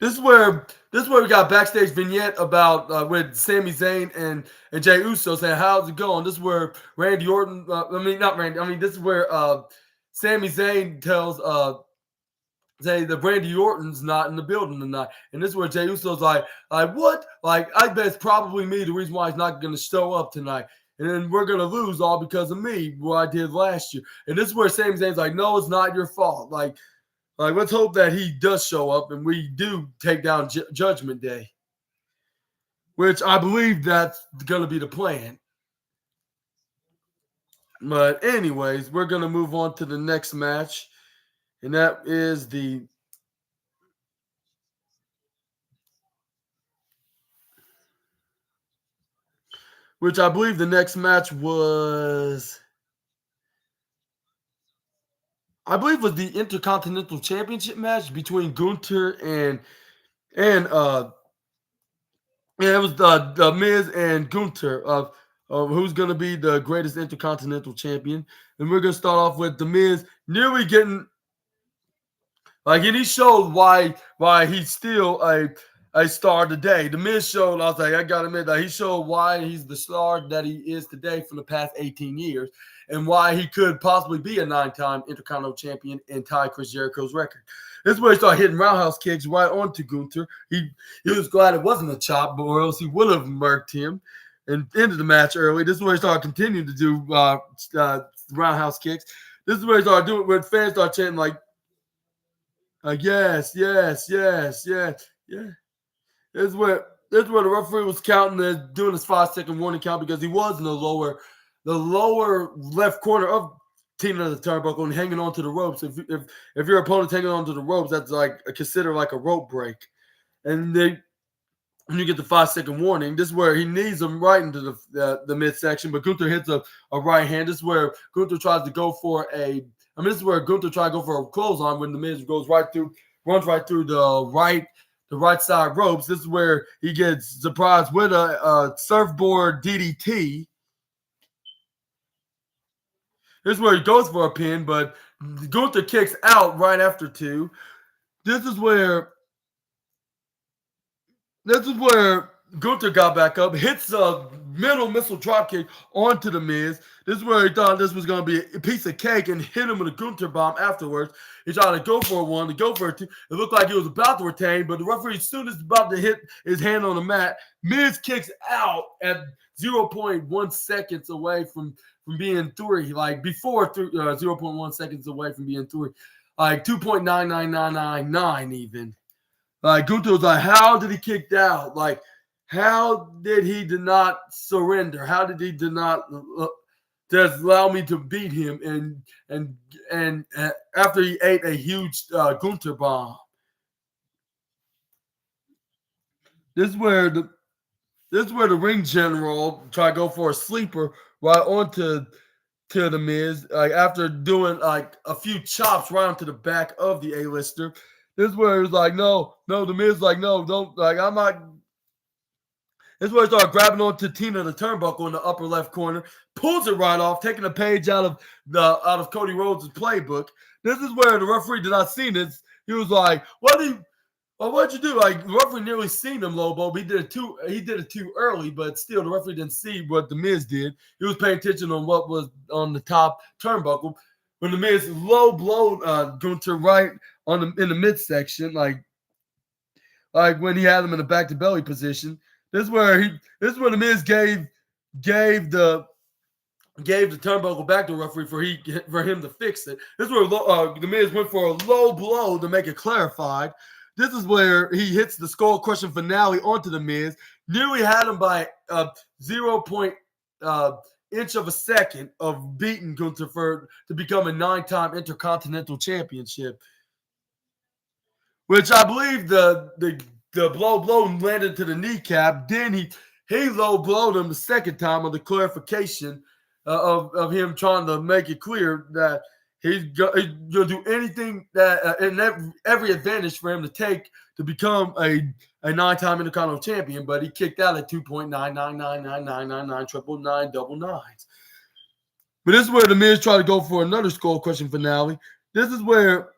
This is where we got backstage vignette about with Sami Zayn and Jey Uso saying how's it going. This is where Randy Orton. Not Randy. This is where Sami Zayn tells say that Randy Orton's not in the building tonight, and this is where Jey Uso's like what? Like I bet it's probably me. The reason why he's not going to show up tonight. And then we're going to lose all because of me, what I did last year. And this is where Sami Zayn's like, no, it's not your fault. Like, let's hope that he does show up and we do take down Judgment Day, which I believe that's going to be the plan. But anyways, we're going to move on to the next match, and that is which I believe the next match was the Intercontinental Championship match between Gunther and it was the Miz and Gunther of who's going to be the greatest Intercontinental Champion. And we're going to start off with the Miz nearly getting and he showed why he's still a star today. The Miz showed, I was like, I got to admit that he showed why he's the star that he is today for the past 18 years and why he could possibly be a 9-time Intercontinental Champion and tie Chris Jericho's record. This is where he started hitting roundhouse kicks right onto Gunther. He was glad it wasn't a chop, or else he would have murked him and ended the match early. This is where he started continuing to do roundhouse kicks. This is where he started doing when fans started chanting yes. Yeah. This is where the referee was counting doing his 5-second warning count because he was in the lower left corner of Tina the Turnbuckle and hanging onto the ropes. If your opponent's hanging onto the ropes, that's considered like a rope break. And when you get the 5-second warning, this is where he knees him right into the midsection, but Gunther hits a right hand. This is where Gunther tries to go for this is where Gunther tried to go for a clothesline when the Miz runs right through the right side ropes. This is where he gets surprised with a surfboard DDT. This is where he goes for a pin, but Gunther kicks out right after two. This is where Gunther got back up, hits a middle missile dropkick onto the Miz. This is where he thought this was going to be a piece of cake and hit him with a Gunther bomb afterwards. He tried to go for one, to go for a two. It looked like he was about to retain, but the referee, as soon as he's about to hit his hand on the mat, Miz kicks out at 0.1 seconds away from being three. Like before 0.1 seconds away from being three. Like 2.99999 even. Like Gunther was like, how did he kick out? Like, how did he not surrender? How did he not just allow me to beat him? And after he ate a huge Gunther bomb, this is where the ring general tried to go for a sleeper right onto the Miz. Like after doing like a few chops right onto the back of the A-lister. This is where he was like, no, the Miz like, no, don't, like, I'm not. This is where he started grabbing onto Tina the Turnbuckle in the upper left corner, pulls it right off, taking a page out of Cody Rhodes' playbook. This is where the referee did not see this. He was like, what'd you do? Like, the referee nearly seen him, Lobo, but he did it too early, but still the referee didn't see what the Miz did. He was paying attention on what was on the top turnbuckle, when the Miz low blow Gunther right in the midsection, like when he had him in the back to belly position. This is where the Miz gave the turnbuckle back to the referee for him to fix it. This is where the Miz went for a low blow to make it clarified. This is where he hits the skull crushing finale onto the Miz. Nearly had him by 0. Inch of a second of beating Gunther to become a 9-time Intercontinental Championship. Which I believe the blow landed to the kneecap. Then he low blowed him the second time on the clarification of him trying to make it clear that he's gonna do anything that and every advantage for him to take to become a 9-time Intercontinental Champion, but he kicked out at 2.99999999999. But this is where the Miz tried to go for another skull crushing finale. This is where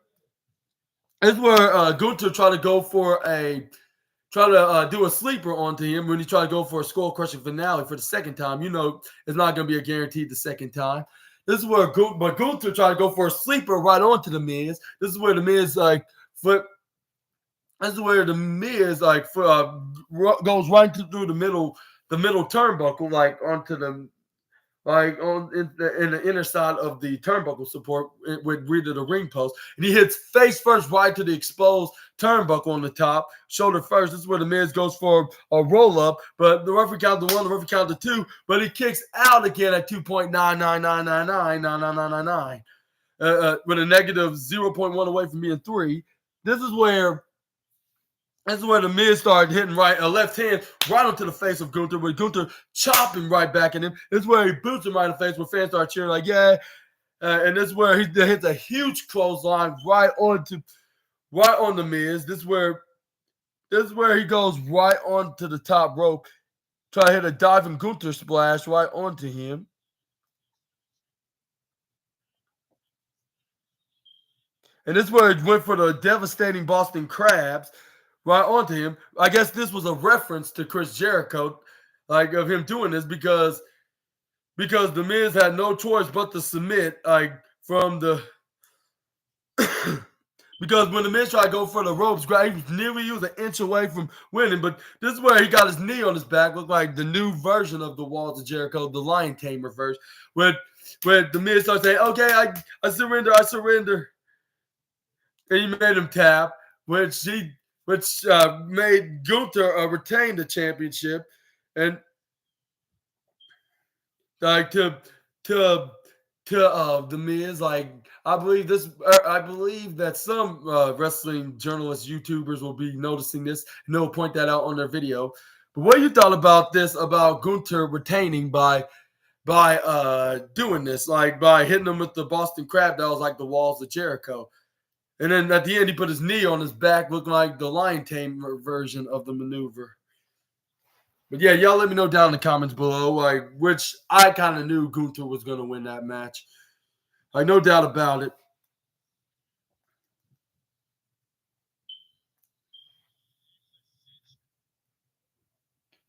Gunther tried to go for do a sleeper onto him when he tried to go for a skull crushing finale for the second time. You know, it's not going to be a guaranteed the second time. This is where Gunther tried to go for a sleeper right onto the Miz. This is where the Miz goes right through the middle turnbuckle, like onto the in the inner side of the turnbuckle support with rear to the ring post, and he hits face first right to the exposed turnbuckle on the top, shoulder first. This is where the Miz goes for a roll up, but the referee counted to 1, the referee counted to 2, but he kicks out again at 2.999999999 with a negative 0.1 away from being 3. This is where the Miz started hitting a left hand right onto the face of Gunther, with Gunther chopping right back at him. This is where he boots him right in the face, where fans start cheering like, yeah. And this is where he hits a huge clothesline right on the Miz. This is where he goes right onto the top rope, try to hit a diving Gunther splash right onto him. And this is where he went for the devastating Boston Crabs right onto him. I guess this was a reference to Chris Jericho, of him doing this because the Miz had no choice but to submit, because when the Miz tried to go for the ropes grab, he was an inch away from winning. But this is where he got his knee on his back, looked like the new version of the Walls of Jericho, the Lion Tamer version, where the Miz started saying, "Okay, I surrender, I surrender," and he made him tap, which made Gunther retain the championship, and to the Miz, I believe that some wrestling journalists, YouTubers will be noticing this, and they'll point that out on their video. But what you thought about this, about Gunther retaining by doing this, by hitting him with the Boston Crab that was like the Walls of Jericho? And then at the end, he put his knee on his back, looking like the Lion Tamer version of the maneuver. But yeah, y'all let me know down in the comments below, which I kind of knew Gunther was going to win that match. No doubt about it.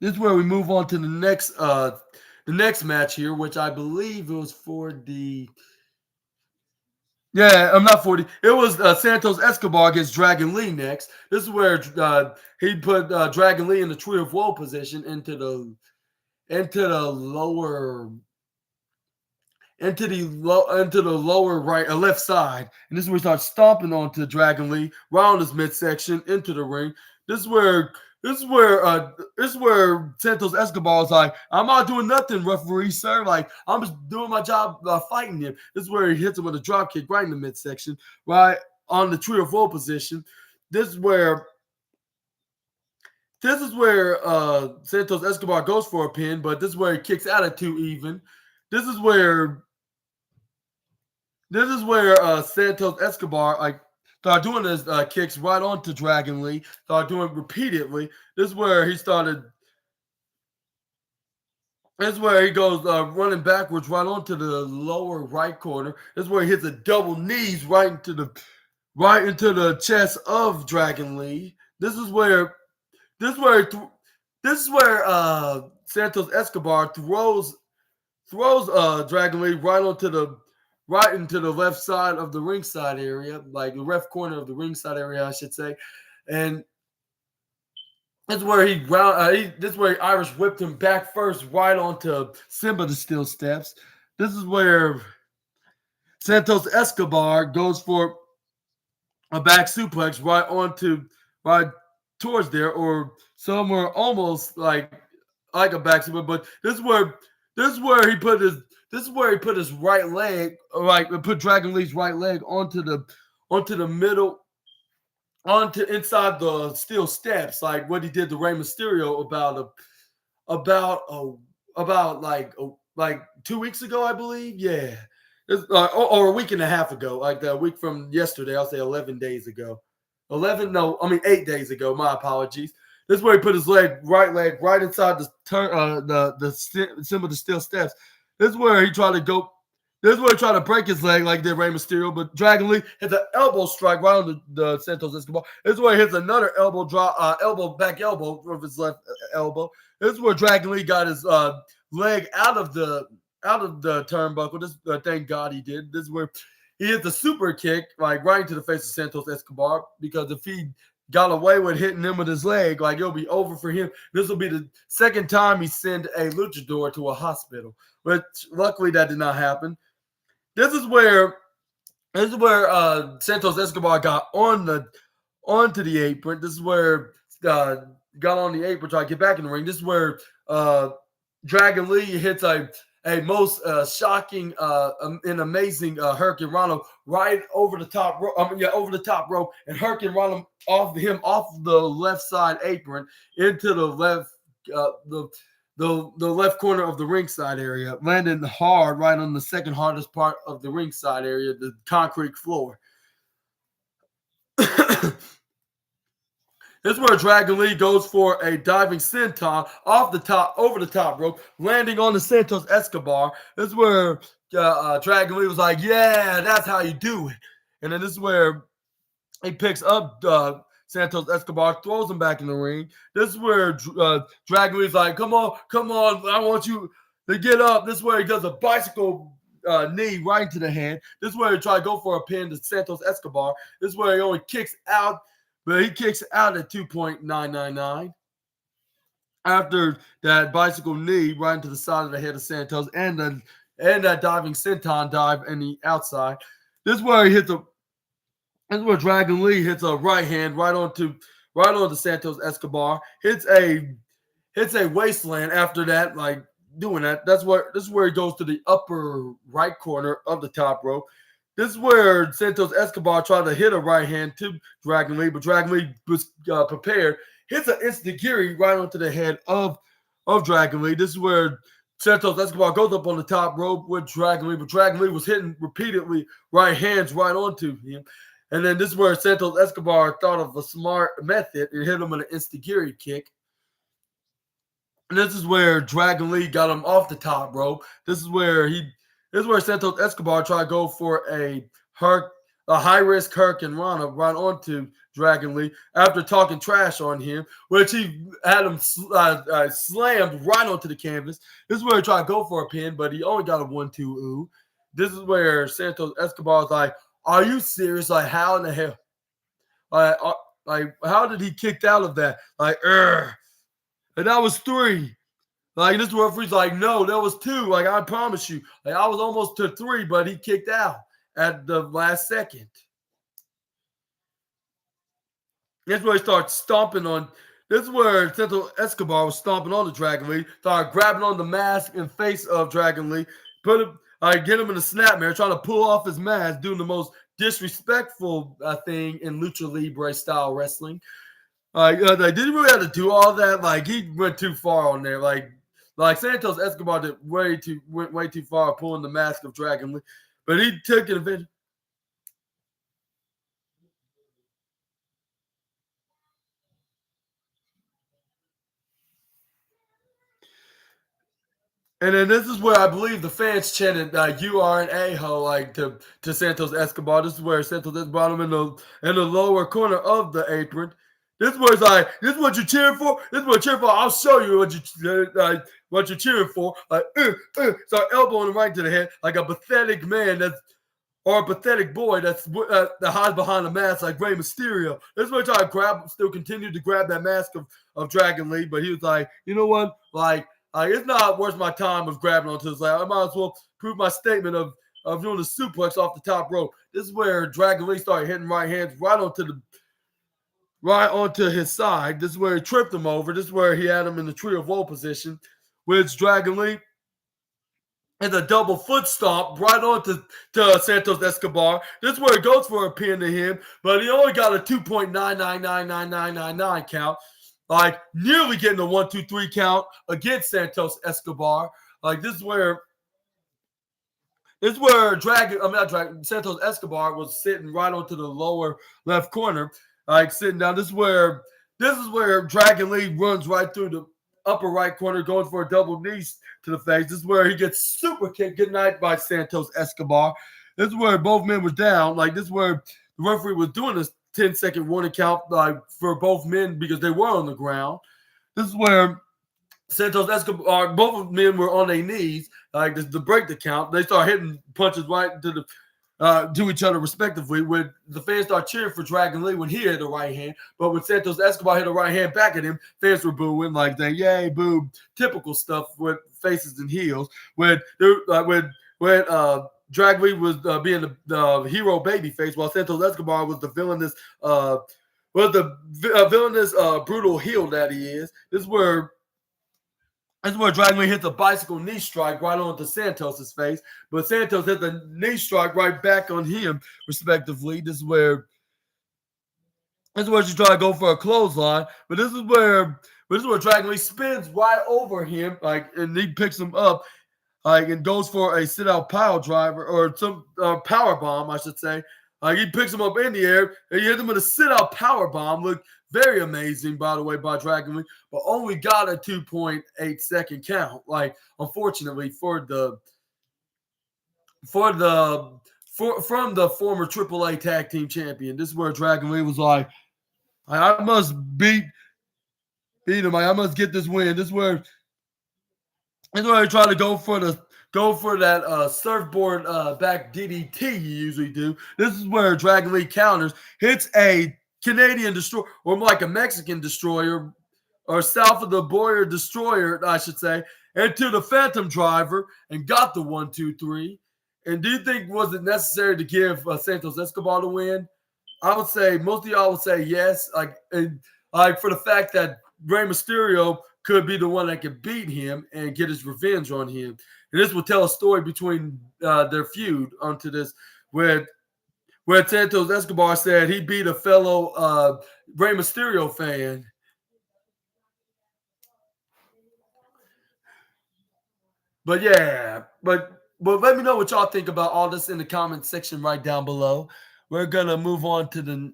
This is where we move on to the next match here, which I believe it was for the... Yeah, I'm not 40. It was Santos Escobar against Dragon Lee next. This is where he put Dragon Lee in the Tree of Woe position into the lower right, left side, and this is where he starts stomping onto Dragon Lee round his midsection into the ring. This is where Santos Escobar is like, "I'm not doing nothing, referee, sir. I'm just doing my job fighting him." This is where he hits him with a drop kick right in the midsection, right on the Tree of Woe position. This is where Santos Escobar goes for a pin, but this is where he kicks out at 2 even. This is where Santos Escobar started doing his kicks right onto Dragon Lee. Started doing it repeatedly. This is where he started. This is where he goes running backwards right onto the lower right corner. This is where he hits a double knees right into the chest of Dragon Lee. This is where Santos Escobar throws Dragon Lee right onto the right into the left side of the ringside area, like the left corner of the ringside area, I should say. And this is where this is where Irish whipped him back first, right onto Simba the Steel Steps. This is where Santos Escobar goes for a back suplex right towards there, or somewhere almost like a back suplex. But this is where he put his right leg, like put Dragon Lee's right leg onto the middle, onto inside the steel steps, like what he did to Rey Mysterio about like 2 weeks ago, I believe. Yeah, or a week and a half ago, like the week from yesterday. I'll say 11 days ago. 8 days ago. My apologies. This is where he put his right leg right inside the turn, the symbol of the steel steps. This is where he tried to go. This is where he tried to break his leg like did Rey Mysterio, but Dragon Lee hits an elbow strike right on the Santos Escobar. This is where he hits another back elbow with his left elbow. This is where Dragon Lee got his leg out of the turnbuckle. Thank God he did. This is where he hit the super kick, like right into the face of Santos Escobar, because if he got away with hitting him with his leg, like it'll be over for him. This will be the second time he sent a luchador to a hospital, which luckily that did not happen. This is where Santos Escobar got onto the apron. This is where got on the apron, try to get back in the ring. This is where Dragon Lee hits a most shocking and amazing Hurricane Rana right over the top rope. Over the top rope, and Hurricane Rana off the left side apron into the left the left corner of the ringside area, landing hard right on the second hardest part of the ringside area, the concrete floor. This is where Dragon Lee goes for a diving senton over the top rope, landing on the Santos Escobar. This is where Dragon Lee was like, "Yeah, that's how you do it." And then this is where he picks up Santos Escobar, throws him back in the ring. This is where Dragon Lee's like, come on, I want you to get up. This is where he does a bicycle knee right into the hand. This is where he tries to go for a pin to Santos Escobar. This is where he only kicks out, but he kicks out at 2.999 after that bicycle knee right into the side of the head of Santos and that diving senton dive in the outside. This is where he hits This is where Dragon Lee hits a right hand right onto Santos Escobar. Hits a wasteland after that, like doing that. This is where he goes to the upper right corner of the top rope. This is where Santos Escobar tried to hit a right hand to Dragon Lee, but Dragon Lee was prepared. Hits an instant-giri right onto the head of Dragon Lee. This is where Santos Escobar goes up on the top rope with Dragon Lee, but Dragon Lee was hitting repeatedly right hands right onto him. And then this is where Santos Escobar thought of a smart method and hit him with an instant-giri kick. And this is where Dragon Lee got him off the top rope. This is where Santos Escobar tried to go for a high-risk Hurricane Rana right onto Dragon Lee after talking trash on him, which he had him slammed right onto the canvas. This is where he tried to go for a pin, but he only got a 1-2-ooh. This is where Santos Escobar was like, "Are you serious? Like, how in the hell? Like how did he kick out of that? Like, and that was 3. Like, this referee's like, no, that was 2. Like, I promise you. Like, I was almost to 3, but he kicked out at the last second." That's where he started stomping on. This is where Santos Escobar was stomping on the Dragon Lee, started grabbing on the mask and face of Dragon Lee, get him in a snapmare, trying to pull off his mask, doing the most disrespectful thing in Lucha Libre style wrestling. Like, did he really have to do all that? Like, he went too far on there. Like Santos Escobar went way too far pulling the mask of Dragon Lee, but he took advantage. And then this is where I believe the fans chanted, "You are an a-hole," like to Santos Escobar. This is where Santos Escobar him in the lower corner of the apron. This is where it's like, "This is what you're cheering for? This is what you're cheering for? I'll show you what you're cheering for." Like, start elbowing him right to the head like a pathetic man or a pathetic boy that hides behind a mask like Rey Mysterio. This is where he tried to still continued to grab that mask of Dragon Lee, but he was like, you know what, it's not worth my time of grabbing onto this. Like, I might as well prove my statement of doing the suplex off the top rope. This is where Dragon Lee started hitting right hands right onto his side. This is where he tripped him over. This is where he had him in the tree of woe position, which Dragon Lee and a double foot stomp right onto Santos Escobar. This is where he goes for a pin to him, but he only got a 2.9999999 count. Like, nearly getting a 1, 2, 3 count against Santos Escobar. Like, this is where Santos Escobar was sitting right onto the lower left corner, like sitting down. This is where Dragon Lee runs right through the upper right corner, going for a double knee to the face. This is where he gets super kicked. Good night by Santos Escobar. This is where both men were down. Like, this is where the referee was doing this 10-second warning count, like, for both men because they were on the ground. This is where Santos Escobar, both men were on their knees, like, to break the count. They start hitting punches right to each other respectively. When the fans start cheering for Dragon Lee when he hit a right hand, but when Santos Escobar hit a right hand back at him, fans were booing, like, saying, "Yay, boo!" Typical stuff with faces and heels. When Dragon Lee was being the hero baby face, while Santos Escobar was the villainous brutal heel that he is. This is where Dragon Lee hits a bicycle knee strike right onto Santos' face, but Santos hit the knee strike right back on him, respectively. This is where she tried to go for a clothesline, but this is where Dragon Lee spins right over him, like, and he picks him up, like, and goes for a sit-out pile driver or some power bomb, I should say. Like, he picks him up in the air and he hits him with a sit-out power bomb. Look, very amazing, by the way, by Dragon Lee, but only got a 2.8 second count. Like, unfortunately from the former AAA tag team champion. This is where Dragon Lee was like, I must beat him. I must get this win. This is where he tried to go for that surfboard back DDT you usually do. This is where Dragon Lee counters, hits a Canadian destroyer, or more like a Mexican destroyer, or south of the border destroyer, I should say, into the Phantom Driver and got the 1, 2, 3. And do you think was it necessary to give Santos Escobar the win? I would say most of y'all would say yes. Like for the fact that Rey Mysterio could be the one that could beat him and get his revenge on him. And this will tell a story between their feud onto this, where Santos Escobar said he beat a fellow Rey Mysterio fan. But yeah, but let me know what y'all think about all this in the comment section right down below. We're going to move on to the...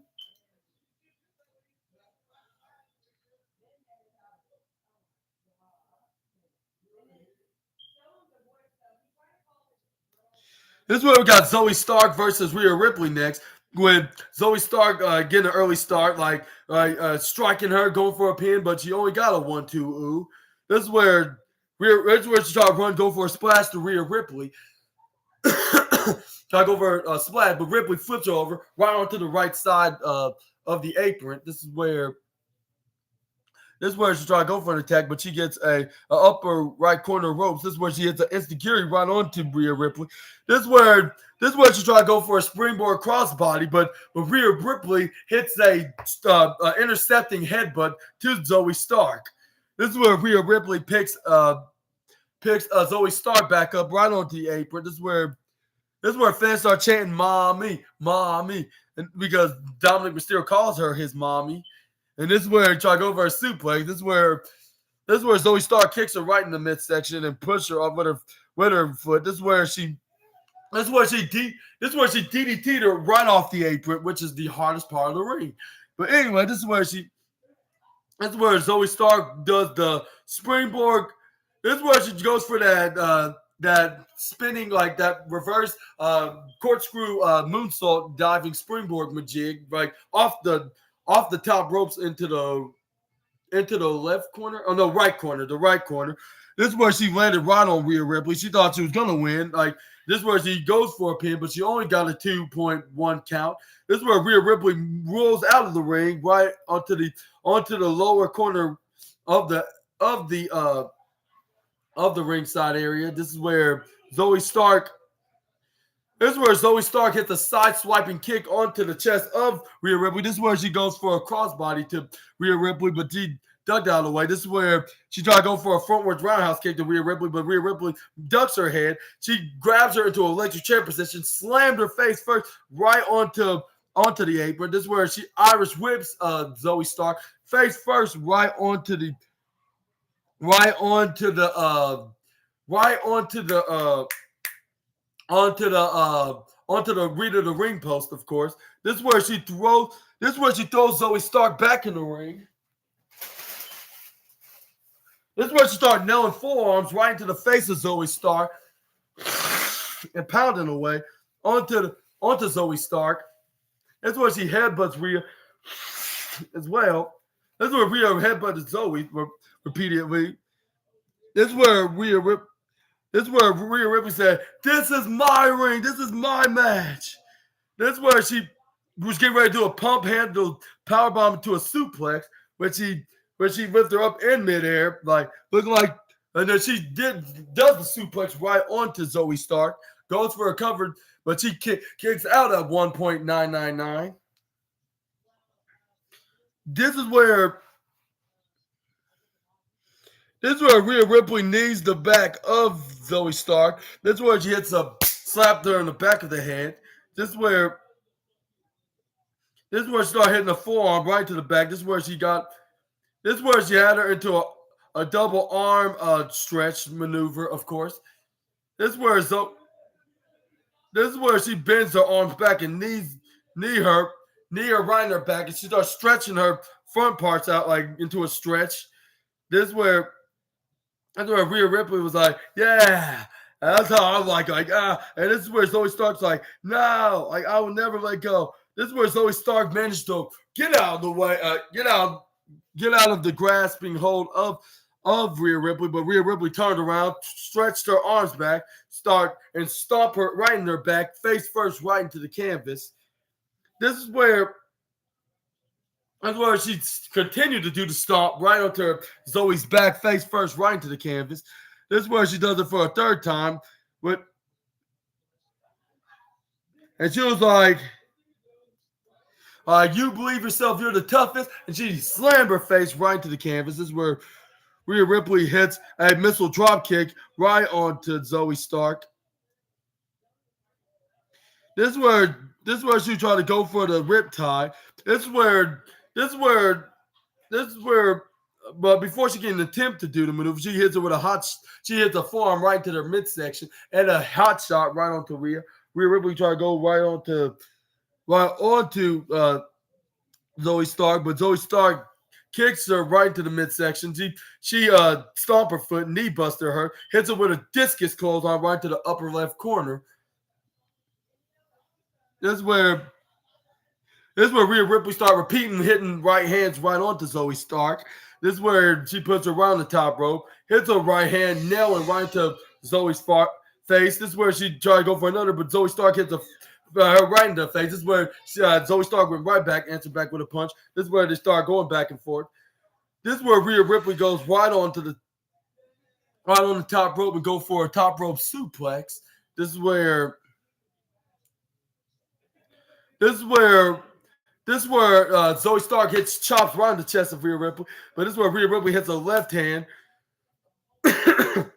This is where we got Zoe Stark versus Rhea Ripley next. With Zoe Stark getting an early start, striking her, going for a pin, but she only got a 1, 2, ooh. This is where she tried to run, go for a splash to Rhea Ripley. Try to go for a splash, but Ripley flips her over right onto the right side of the apron. This is where she tried to go for an attack, but she gets a upper right corner ropes. This is where she hits an insecurity right onto Rhea Ripley. This is where she tried to go for a springboard crossbody, but Rhea Ripley hits a intercepting headbutt to Zoe Stark. This is where Rhea Ripley picks Zoe Stark back up right onto the apron. This is where fans start chanting "Mommy, Mommy," and because Dominic Mysterio calls her his mommy. And this is where he tried to go for a suplex. This is where Zoe Stark kicks her right in the midsection and pushes her off with her foot. This is where she DDT'd her right off the apron, which is the hardest part of the ring. But anyway, this is where Zoe Stark does the springboard. This is where she goes for that spinning, like that reverse corkscrew moonsault diving springboard majig, like off the top ropes into the left corner. Oh no, right corner. The right corner. This is where she landed right on Rhea Ripley. She thought she was gonna win. Like this is where she goes for a pin, but she only got a 2.1 count. This is where Rhea Ripley rolls out of the ring right onto the lower corner of the of the uh of the ringside area. This is where Zoe Stark. This is where Zoe Stark hits a side swiping kick onto the chest of Rhea Ripley. This is where she goes for a crossbody to Rhea Ripley, but she ducked out of the way. This is where she tried to go for a frontwards roundhouse kick to Rhea Ripley, but Rhea Ripley ducks her head. She grabs her into an electric chair position, slammed her face first right onto the apron. This is where she Irish whips Zoe Stark face first right onto the onto the rear of the ring post, of course. This is where she throws Zoe Stark back in the ring. This is where she started nailing forearms right into the face of Zoe Stark and pounding away onto Zoe Stark. That's where she headbutts Rhea as well. This is where Rhea headbutted Zoe repeatedly. This is where Rhea Ripley said, "This is my ring. This is my match." This is where she was getting ready to do a pump handle powerbomb to a suplex, where she lifted her up in midair, like looking like, and then she does the suplex right onto Zoe Stark, goes for a cover, but she kicks out at 1.999. This is where Rhea Ripley knees the back of Zoe Stark. This is where she hits slapped her in the back of the head. This is where she started hitting the forearm right to the back. This is where she had her into a double arm stretch maneuver, of course. This is where she bends her arms back and knee her right in her back, and she starts stretching her front parts out like into a stretch. This is where Rhea Ripley was like, "Yeah, that's how I like and this is where Zoe Stark's like, "No, like I will never let go." This is where Zoe Stark managed to get out of the way, get out of the grasping hold of Rhea Ripley, but Rhea Ripley turned around, stretched her arms back, and stomp her right in her back, face first right into the canvas. This is where she continued to do the stomp right onto Zoe's back, face first right into the canvas. This is where she does it for a third time. And she was like, "You believe yourself, you're the toughest." And she slammed her face right into the canvas. This is where Rhea Ripley hits a missile drop kick right onto Zoe Stark. This is where she tried to go for the riptide. This is where, but before she can attempt to do the maneuver, she hits her with she hits a forearm right to their midsection and a hot shot right onto Rhea. Rhea Ripley tried to go right onto Zoe Stark, but Zoe Stark kicks her right to the midsection. She stomp her foot, knee buster her, hits her with a discus clothesline right to the upper left corner. This is where Rhea Ripley started repeating, hitting right hands right onto Zoe Stark. This is where she puts her around the top rope, hits her right hand, nailing right into Zoe's face. This is where she tried to go for another, but Zoe Stark hits her right in the face. This is where Zoe Stark went right back, answered back with a punch. This is where they start going back and forth. This is where Rhea Ripley goes right on the top rope and go for a top rope suplex. This is where Zoe Stark hits chops right in the chest of Rhea Ripley, but this is where Rhea Ripley hits a left hand. This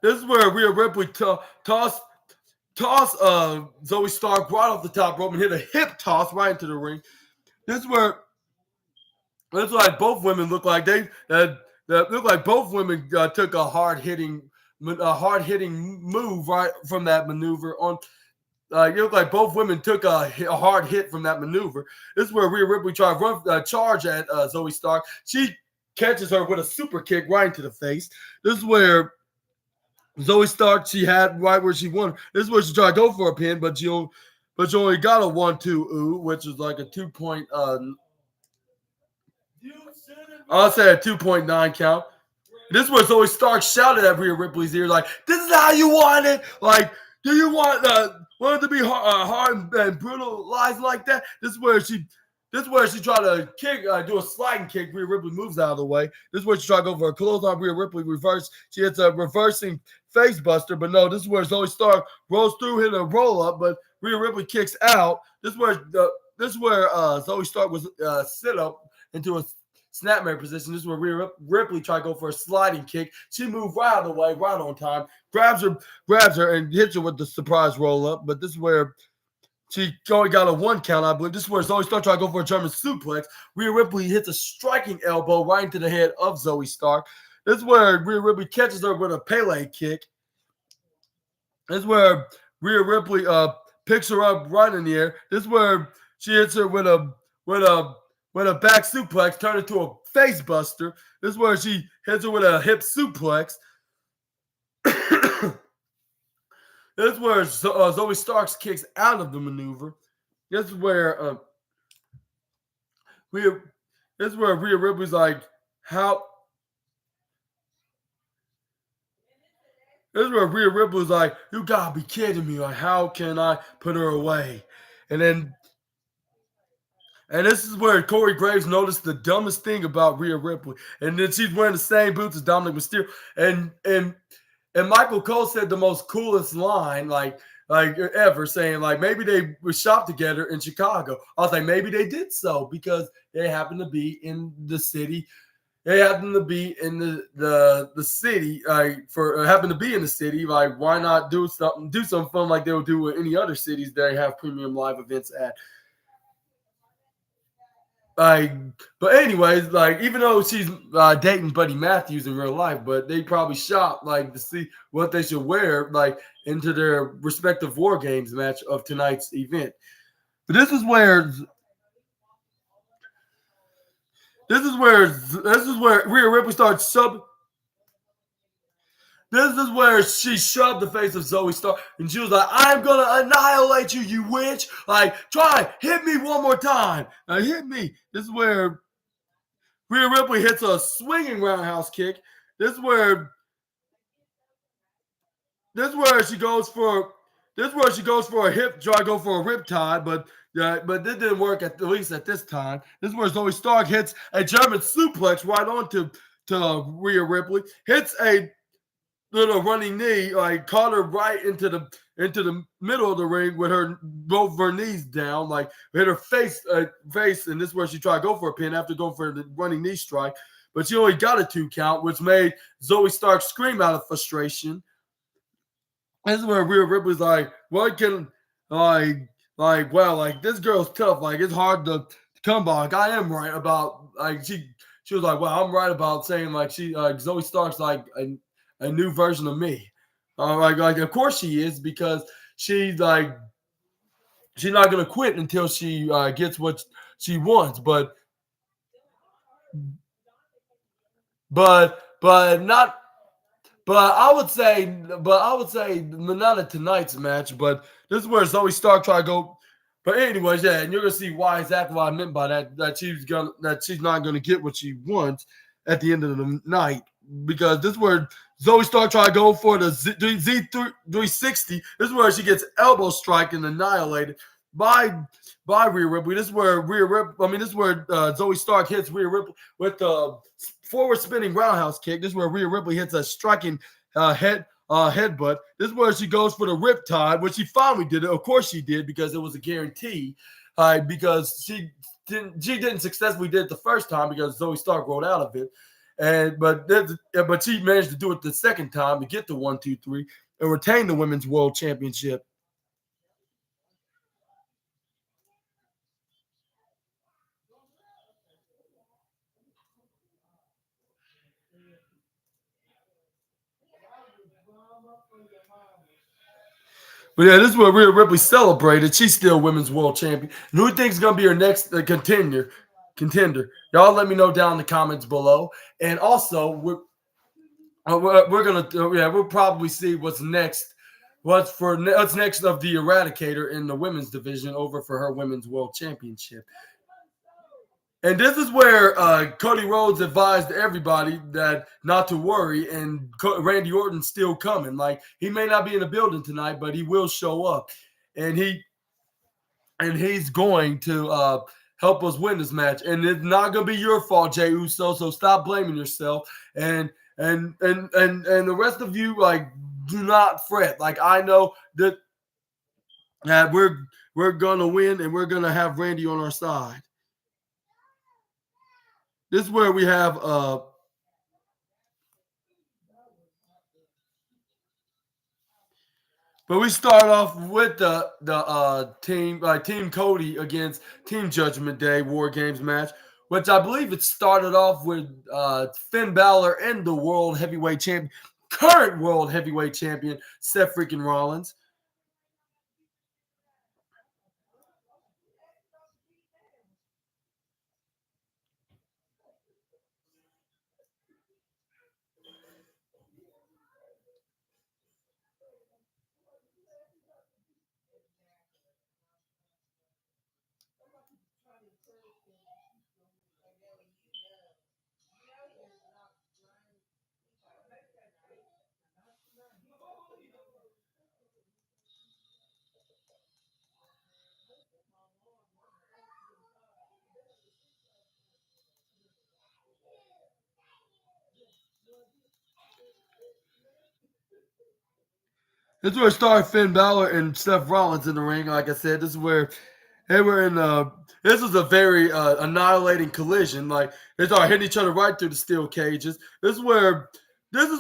is where Rhea Ripley toss Zoe Stark right off the top rope and hit a hip toss right into the ring. This is like both women look like both women took a hard hitting move right from that maneuver on. It looked like both women took a hard hit from that maneuver. This is where Rhea Ripley tried to charge at Zoe Stark. She catches her with a super kick right into the face. This is where Zoe Stark, she had right where she won. This is where she tried to go for a pin, but she only got a 1-2, which is like a 2 I'll say a 2.9 count. This is where Zoe Stark shouted at Rhea Ripley's ear, like, "This is how you want it. Like, do you want it to be hard and brutalized like that?" This is where she tried to kick, do a sliding kick. Rhea Ripley moves out of the way. This is where she tried to go for a clothesline. Rhea Ripley reverse. She hits a reversing face buster, but no. This is where Zoe Stark rolls through, hit a roll up, but Rhea Ripley kicks out. This is where Zoe Stark was sit up into a snapmare position. This is where Rhea Ripley tried to go for a sliding kick. She moved right out of the way, right on time, grabs her, and hits her with the surprise roll up. But this is where she only got a 1 count, I believe. This is where Zoe Stark tried to go for a German suplex. Rhea Ripley hits a striking elbow right into the head of Zoe Stark. This is where Rhea Ripley catches her with a Pele kick. This is where Rhea Ripley picks her up right in the air. This is where she hits her with a back suplex, turned into a face buster. This is where she hits her with a hip suplex. This is where Zoe Starks kicks out of the maneuver. This is where Rhea Ripley's like, how? This is where Rhea Ripley's like, you gotta be kidding me! Like, how can I put her away? And this is where Corey Graves noticed the dumbest thing about Rhea Ripley. And then she's wearing the same boots as Dominic Mysterio. And Michael Cole said the most coolest line, like ever, saying, like, maybe they were shopped together in Chicago. I was like, maybe they did so because they happen to be in the city. They happen to be in the city, happen to be in the city. Like, why not do something fun like they would do with any other cities they have premium live events at? But anyways, like, even though she's dating Buddy Matthews in real life, but they probably shop like to see what they should wear like into their respective WarGames match of tonight's event. But this is where Rhea Ripley starts sub. This is where she shoved the face of Zoe Stark, and she was like, "I'm gonna annihilate you, you witch! Like, try, hit me one more time, hit me." This is where Rhea Ripley hits a swinging roundhouse kick. This is where she goes for a hip, try to go for a riptide, but this didn't work at least at this time. This is where Zoe Stark hits a German suplex right onto Rhea Ripley, hits a little running knee, like caught her right into the middle of the ring with both of her knees down, like hit her face, and this is where she tried to go for a pin after going for the running knee strike, but she only got a 2 count, which made Zoe Stark scream out of frustration. This is where Rhea Ripley's like, "What can this girl's tough. Like, it's hard to come by. Like, I am right about like she was like, well, I'm right about saying like Zoe Stark's like a new version of me. Like of course she is, because she's not gonna quit until she gets what she wants, but not. But I would say not at tonight's match. But this is where Zoe Stark tried to go. But anyways, yeah, and you're gonna see exactly what I meant by that. That she's not gonna get what she wants at the end of the night, because this is where Zoe Stark tried to go for the Z360. This is where she gets elbow strike and annihilated by Rhea Ripley. This is where Zoe Stark hits Rhea Ripley with the forward spinning roundhouse kick. This is where Rhea Ripley hits a striking headbutt. This is where she goes for the riptide, which she finally did it. Of course she did, because it was a guarantee. Because she didn't successfully did it the first time because Zoe Stark rolled out of it. But she managed to do it the second time to get the 1, 2, 3 and retain the Women's World Championship. But yeah, this is where Rhea Ripley celebrated. She's still Women's World Champion. And who thinks is going to be her next contender? Y'all let me know down in the comments below. And also, we'll probably see what's next. What's next of the Eradicator in the women's division over for her Women's World Championship. And this is where Cody Rhodes advised everybody that not to worry, and Randy Orton's still coming. Like, he may not be in the building tonight, but he will show up, and he's going to help us win this match. And it's not going to be your fault, Jey Uso. So stop blaming yourself. And the rest of you, like, do not fret. Like, I know that we're gonna win, and we're gonna have Randy on our side. This is where we have but we start off with the Team Cody against Team Judgment Day WarGames match, which I believe it started off with Finn Balor and the current World Heavyweight Champion Seth freaking Rollins. This is where it started Finn Balor and Seth Rollins in the ring. Like I said, this is where they were in. This was a very annihilating collision. Like, they started hitting each other right through the steel cages. This is where Finn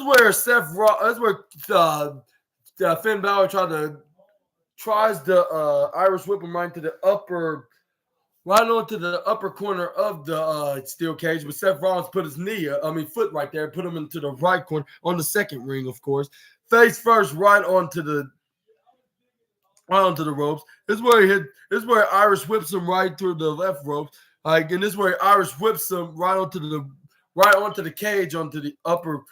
Balor tries the Irish whip him right onto the upper corner of the steel cage. But Seth Rollins put his foot right there, put him into the right corner on the second ring, of course. Face first, right onto the ropes. This is where he hit. This is where Irish whips him right through the left ropes. And this is where Irish whips him right onto the cage, onto the upper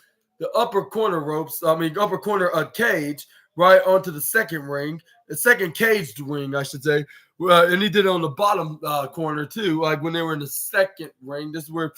corner ropes. Upper corner cage, right onto the second caged ring, I should say. And he did it on the bottom corner too. Like, when they were in the second ring, this is where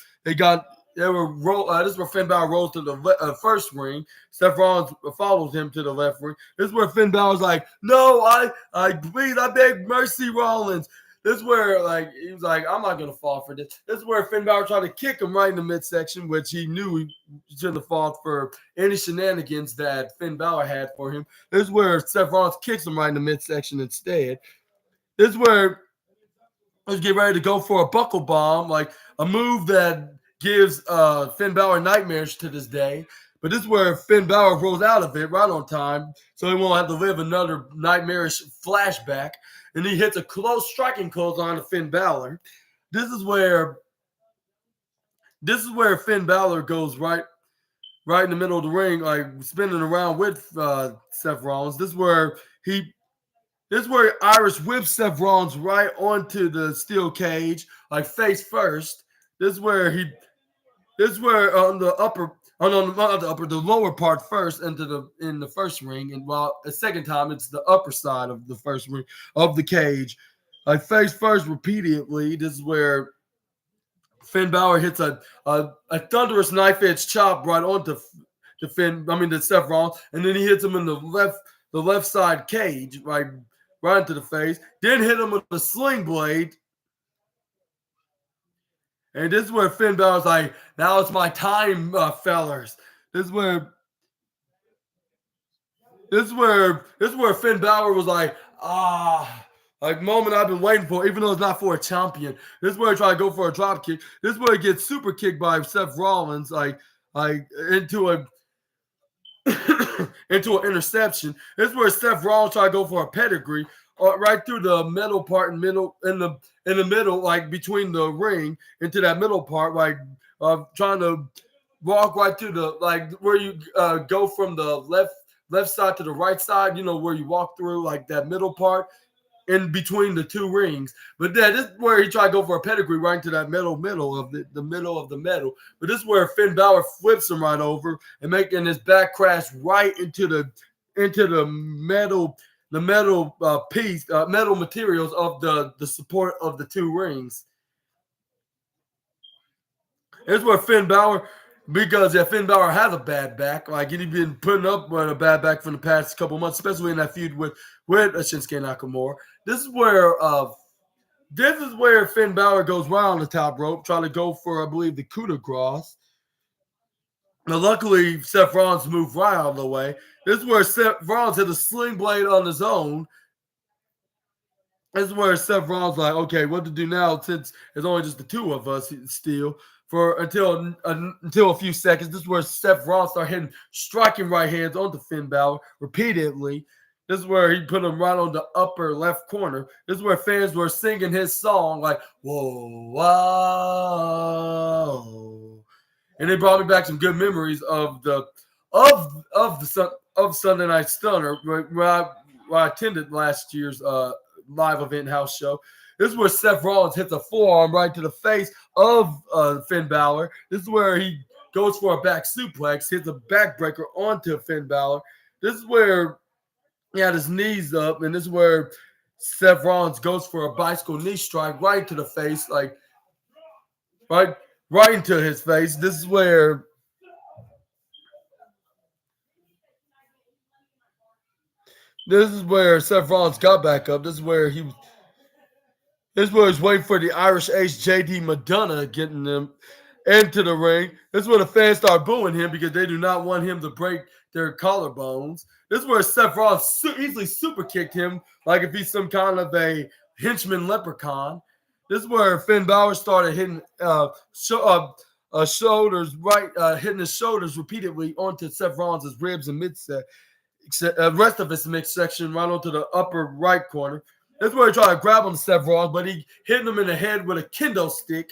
this is where Finn Balor rolls to the first ring. Seth Rollins follows him to the left ring. This is where Finn Balor's like, "No, I beg mercy, Rollins." This is where, like, he was like, "I'm not gonna fall for this." This is where Finn Balor tried to kick him right in the midsection, which he knew he shouldn't have fought for any shenanigans that Finn Balor had for him. This is where Seth Rollins kicks him right in the midsection instead. This is where let's get ready to go for a buckle bomb, like a move that gives Finn Balor nightmares to this day. But this is where Finn Balor rolls out of it right on time, so he won't have to live another nightmarish flashback. And he hits a striking clothesline to Finn Balor. This is where Finn Balor goes right in the middle of the ring, like spinning around with Seth Rollins. This is where Irish whips Seth Rollins right onto the steel cage, like face first. This is where on the lower part first in the first ring, and while the second time it's the upper side of the first ring of the cage, like face first repeatedly. This is where Finn Balor hits a thunderous knife edge chop right onto to Seth Rollins, and then he hits him in the left side cage, right into the face. Then hit him with a sling blade. And this is where Finn Balor's like, "Now it's my time, fellers." This is where Finn Balor was like, like, moment I've been waiting for, even though it's not for a champion. This is where he tried to go for a drop kick. This is where he gets super kicked by Seth Rollins, like into an interception. This is where Seth Rollins tried to go for a pedigree, right through the middle part in the middle, like between the ring into that middle part, like trying to walk right through the, like, where you go from the left side to the right side, where you walk through, like, that middle part in between the two rings. But then this is where he tried to go for a pedigree right into that middle of the middle of the metal. But this is where Finn Balor flips him right over and making his back crash right into the metal metal materials of the support of the two rings. Here's where Finn Balor, because Finn Balor has a bad back. Like he'd been putting up with a bad back for the past couple months, especially in that feud with Shinsuke Nakamura. This is where Finn Balor goes right on the top rope, trying to go for, I believe, the coup de grace. Now, luckily, Seth Rollins moved right out of the way. This is where Seth Rollins hit a sling blade on his own. This is where Seth Rollins like, okay, what to do now since it's only just the two of us still for until a few seconds. This is where Seth Rollins started striking right hands onto Finn Balor repeatedly. This is where he put him right on the upper left corner. This is where fans were singing his song like, whoa, wow. And it brought me back some good memories of Sunday Night Stunner where I attended last year's live event house show. This is where Seth Rollins hits a forearm right to the face of Finn Balor. This is where he goes for a back suplex, hits a backbreaker onto Finn Balor. This is where he had his knees up, and this is where Seth Rollins goes for a bicycle knee strike right into the face, like right into his face. This is where Seth Rollins got back up. This is where he's waiting for the Irish Ace JD McDonough getting them into the ring. This is where the fans start booing him because they do not want him to break their collarbones. This is where Seth Rollins easily super kicked him like if he's some kind of a henchman leprechaun. This is where Finn Balor started hitting shoulders, hitting his shoulders repeatedly onto Seth Rollins' ribs and rest of his midsection right onto the upper right corner. This is where he tried to grab on Seth Rollins, but he hit him in the head with a kendo stick.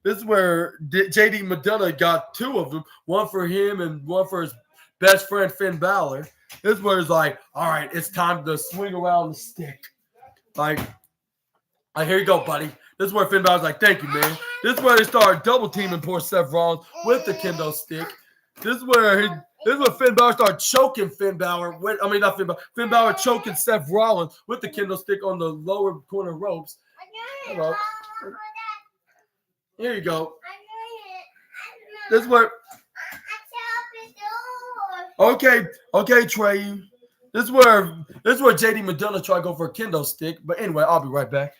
This is where JD McDonough got two of them, one for him and one for his best friend Finn Balor. This is where it's like, all right, it's time to swing around the stick. Like here you go, buddy. This is where Finn Balor's like, thank you, man. This is where they started double teaming poor Seth Rollins with the kendo stick. This is where Finn Balor started choking Finn Balor. Finn Balor choking Seth Rollins with the kendo stick on the lower corner ropes. Hello. Here you go. This is where. Okay, Trey. This is where JD McDonough tried to go for a kendo stick. But anyway, I'll be right back.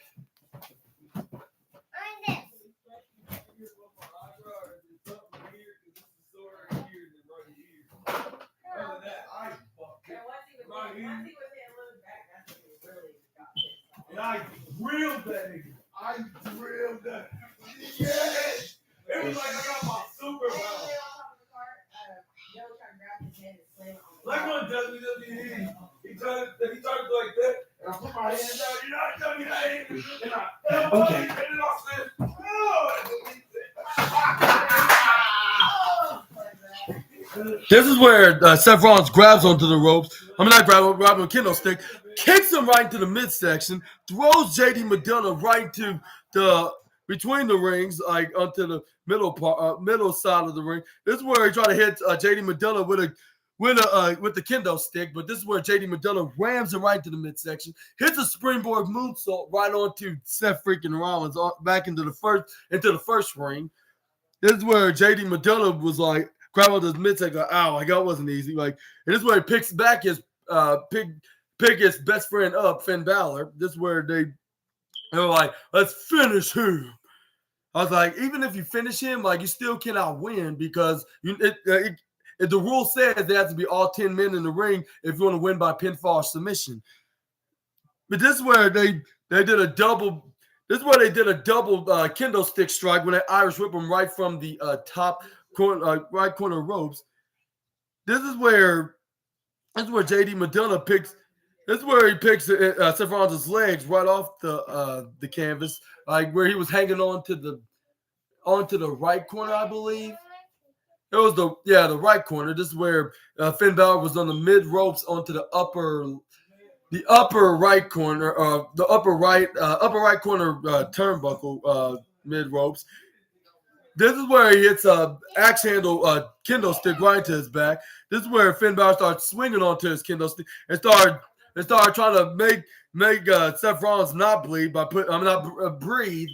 I drilled that nigga. Yes. It was like I got my super well. Like on WWE, he tried to do like that, and I put my hands out. You're not telling me that, and I okay. Hit it off this. This is where Seth Rollins grabs onto the ropes. Not grabbing a kendo stick, kicks him right into the midsection, throws JD McDonough right to the between the rings, like onto the middle side of the ring. This is where he tried to hit JD McDonough with the kendo stick, but this is where JD McDonough rams him right to the midsection, hits a springboard moonsault right onto Seth freaking Rollins back into the first ring. This is where JD McDonough was like, grab on his midsection, like, ow, like that wasn't easy. Like, and this is where he picks back his pick his best friend up, Finn Balor. This is where they were like, let's finish him. I was like, even if you finish him, like you still cannot win because the rule says there has to be all 10 men in the ring if you want to win by pinfall or submission. But this is where they did a double. This is where they did a double kendo stick strike when they Irish whip him right from the top corner, right corner ropes. This is where JD McDonough picks. This is where he picks Seth Rollins' legs right off the canvas, like where he was hanging onto the right corner, I believe. It was the right corner. This is where Finn Balor was on the mid ropes onto the upper right corner, the upper right corner turnbuckle mid ropes. This is where he hits a axe handle kendo stick right into his back. This is where Finn Balor started swinging onto his kendo stick and started trying to make Seth Rollins not bleed by breathe.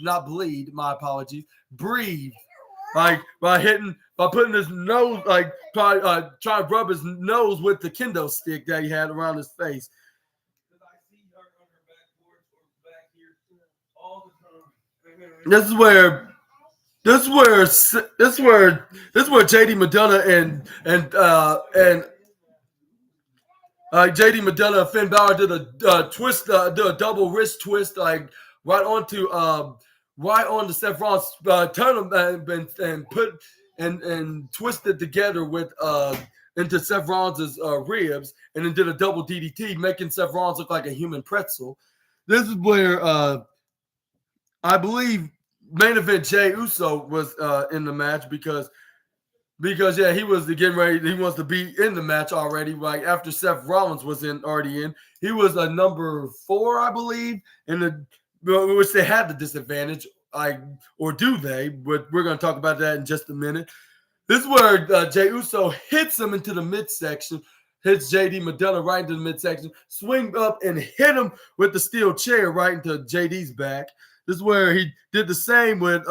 My apologies. Breathe. by putting his nose, like trying to rub his nose with the kendo stick that he had around his face. This is where JD McDonough and JD McDonough and Finn Balor did a twist, did a double wrist twist, like right onto Seth Rollins, turn him and put and twisted together with into Seth Rollins' ribs, and then did a double DDT, making Seth Rollins look like a human pretzel. This is where I believe main event Jey Uso was in the match because yeah, he was getting ready. He wants to be in the match already. Right after Seth Rollins was already in. He was a number 4, I believe, in which they had the disadvantage. Or do they? But we're going to talk about that in just a minute. This is where Jey Uso hits him into the midsection, hits JD McDonough right into the midsection, swing up and hit him with the steel chair right into JD's back. This is where he did the same with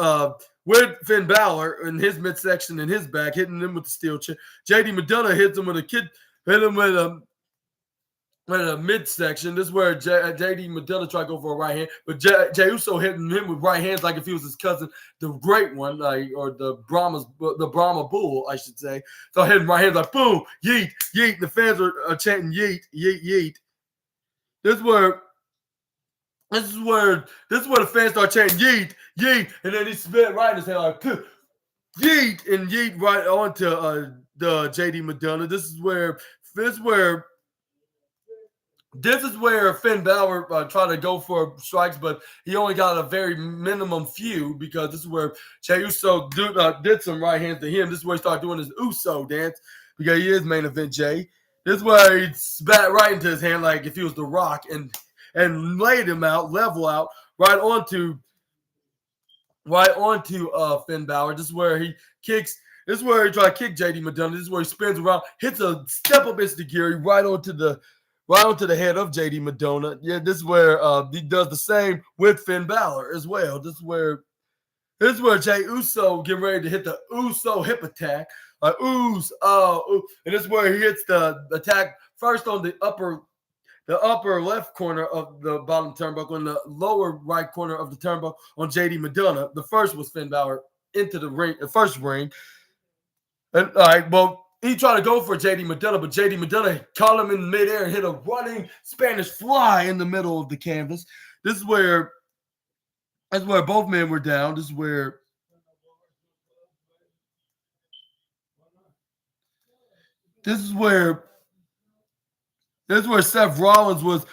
Finn Balor in his midsection and his back, hitting him with the steel chair. JD McDonough hits him with a midsection. This is where JD McDonough tried to go for a right hand, but Jey Uso hitting him with right hands like if he was his cousin, the Great One, or the Brahma Bull, I should say. So hitting right hands like boom, yeet, yeet. The fans are chanting yeet, yeet, yeet. This is where the fans start chanting yeet, yeet, and then he spit right in his head like yeet and yeet right onto the JD McDonough. This is where Finn Balor tried to go for strikes, but he only got a very minimum few because this is where Jey Uso did some right hands to him. This is where he started doing his Uso dance because he is main event Jey. This is where he spat right into his hand like if he was The Rock and laid him out, level out, right onto Finn Balor. This is where he kicks. This is where he tried to kick JD McDonough. This is where he spins around, hits a step up instigiri right onto the head of JD McDonough. Yeah, this is where he does the same with Finn Balor as well. This is where Jey Uso getting ready to hit the Uso hip attack. Like and this is where he hits the attack first on the upper left corner of the bottom turnbuckle and the lower right corner of the turnbuckle on JD McDonough. The first was Finn Balor into the ring, the first ring. And he tried to go for JD McDonough, but JD McDonough caught him in midair and hit a running Spanish fly in the middle of the canvas. This is where both men were down. This is where Seth Rollins was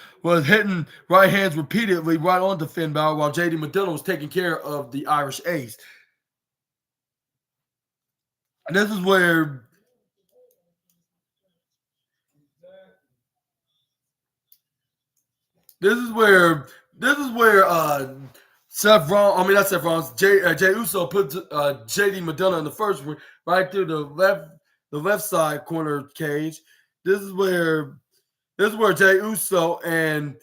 hitting right hands repeatedly right onto Finn Balor while JD McDonough was taking care of the Irish Ace. And this is where Seth Rollins, Jey Uso put JD McDonough in the first ring right through the left side corner cage. This is where Jey Uso and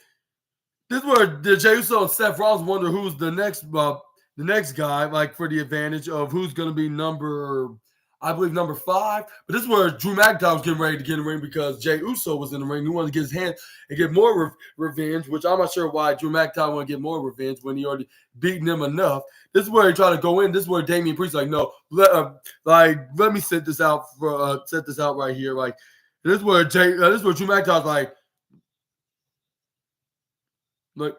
Seth Rollins wonder who's the next guy, like for the advantage of who's going to be number 5. But this is where Drew McIntyre was getting ready to get in the ring because Jey Uso was in the ring. He wanted to get his hand and get more revenge, which I'm not sure why Drew McIntyre wanted to get more revenge when he already beaten him enough. This is where he tried to go in. This is where Damian Priest like, no, let me set this out right here. Like this is where Drew McIntyre's like you're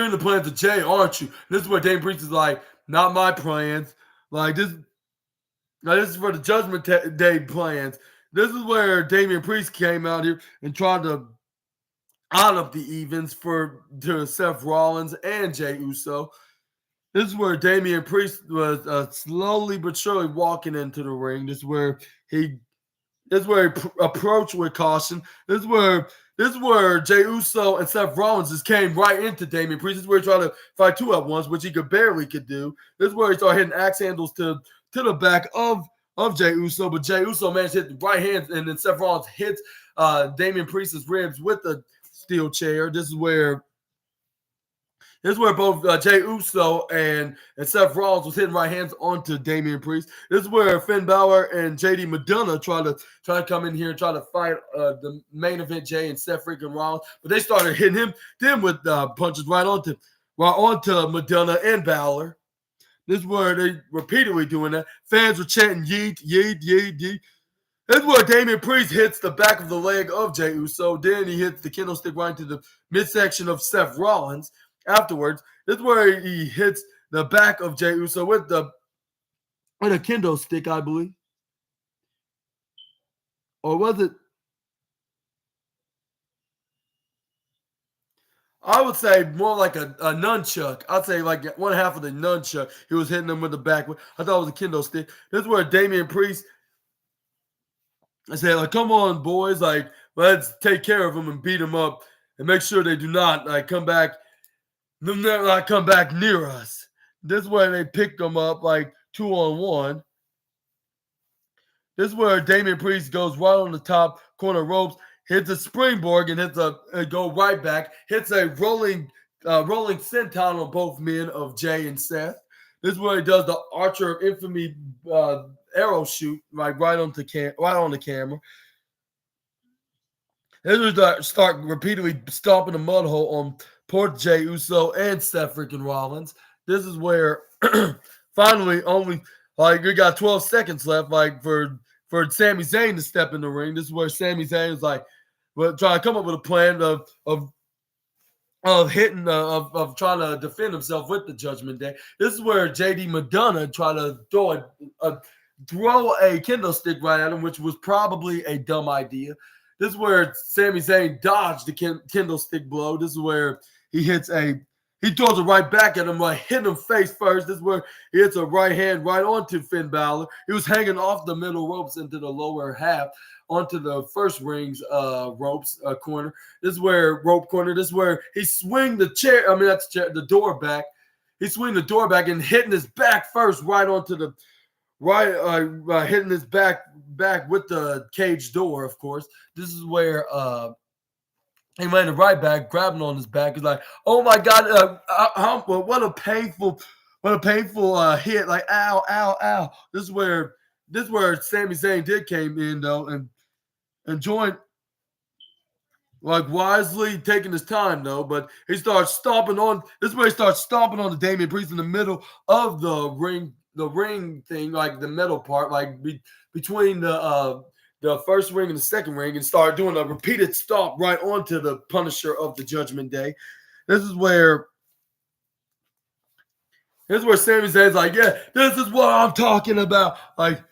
in the plans of Jey, aren't you? This is where Damian Priest is like, not my plans. Like this is for the Judgment Day plans. This is where Damian Priest came out here and tried to out of the evens to Seth Rollins and Jey Uso. This is where Damian Priest was slowly but surely walking into the ring. This is where he approached with caution. This is where Jey Uso and Seth Rollins just came right into Damian Priest. This is where he tried to fight 2 at once, which he barely could do. This is where he started hitting axe handles to the back of Jey Uso, but Jey Uso managed to hit the right hand, and then Seth Rollins hits Damian Priest's ribs with the steel chair. This is where This is where both Jey Uso and Seth Rollins was hitting right hands onto Damian Priest. This is where Finn Balor and JD McDonough try to come in here and try to fight the main event, Jey and Seth freaking Rollins, but they started hitting them with punches right onto McDonough and Balor. This is where they repeatedly doing that. Fans were chanting yeet, yeet, yeet, yeet. This is where Damian Priest hits the back of the leg of Jey Uso. Then he hits the kendo stick right into the midsection of Seth Rollins. Afterwards, this is where he hits the back of Jey Uso with a kendo stick, I believe. Or was it? I would say more like a nunchuck. I'd say like one half of the nunchuck. He was hitting them with the back. I thought it was a kendo stick. This is where Damian Priest, I said, like, come on, boys. Like, let's take care of them and beat them up and make sure they do not come back. Not come back near us. This is where they picked them up like 2-on-1. This is where Damian Priest goes right on the top corner ropes, hits a springboard and hits go right back, hits a rolling senton on both men of Jey and Seth. This is where he does the Archer of Infamy arrow shoot right on the camera. This is start repeatedly stomping the mud hole on poor Jey Uso and Seth freaking Rollins. This is where finally only we got 12 seconds left for Sami Zayn to step in the ring. This is where Sami Zayn is trying to come up with a plan of hitting of trying to defend himself with the Judgment Day. This is where JD McDonough tried to throw a kendo stick right at him, which was probably a dumb idea. This is where Sami Zayn dodged the kendo stick blow. This is where he throws it right back at him, hitting him face first. This is where he hits a right hand right onto Finn Balor. He was hanging off the middle ropes into the lower half onto the first ring's ropes corner. This is where rope corner. This is where he swing the chair. I mean, that's the door back. He swing the door back and hitting his back first right onto the hitting his back with the cage door, of course. This is where he landed right back, grabbing on his back. He's like, "Oh my God, what a painful hit! Like, ow, ow, ow!" This is where Sami Zayn did came in though, and joined wisely taking his time though. But he starts stomping on. This is where he starts stomping on the Damian Priest in the middle of the ring thing, like the metal part, between the first ring and the second ring, and start doing a repeated stomp right onto the Punisher of the Judgment Day. This is where Sami Zayn's like, yeah, this is what I'm talking about. Like,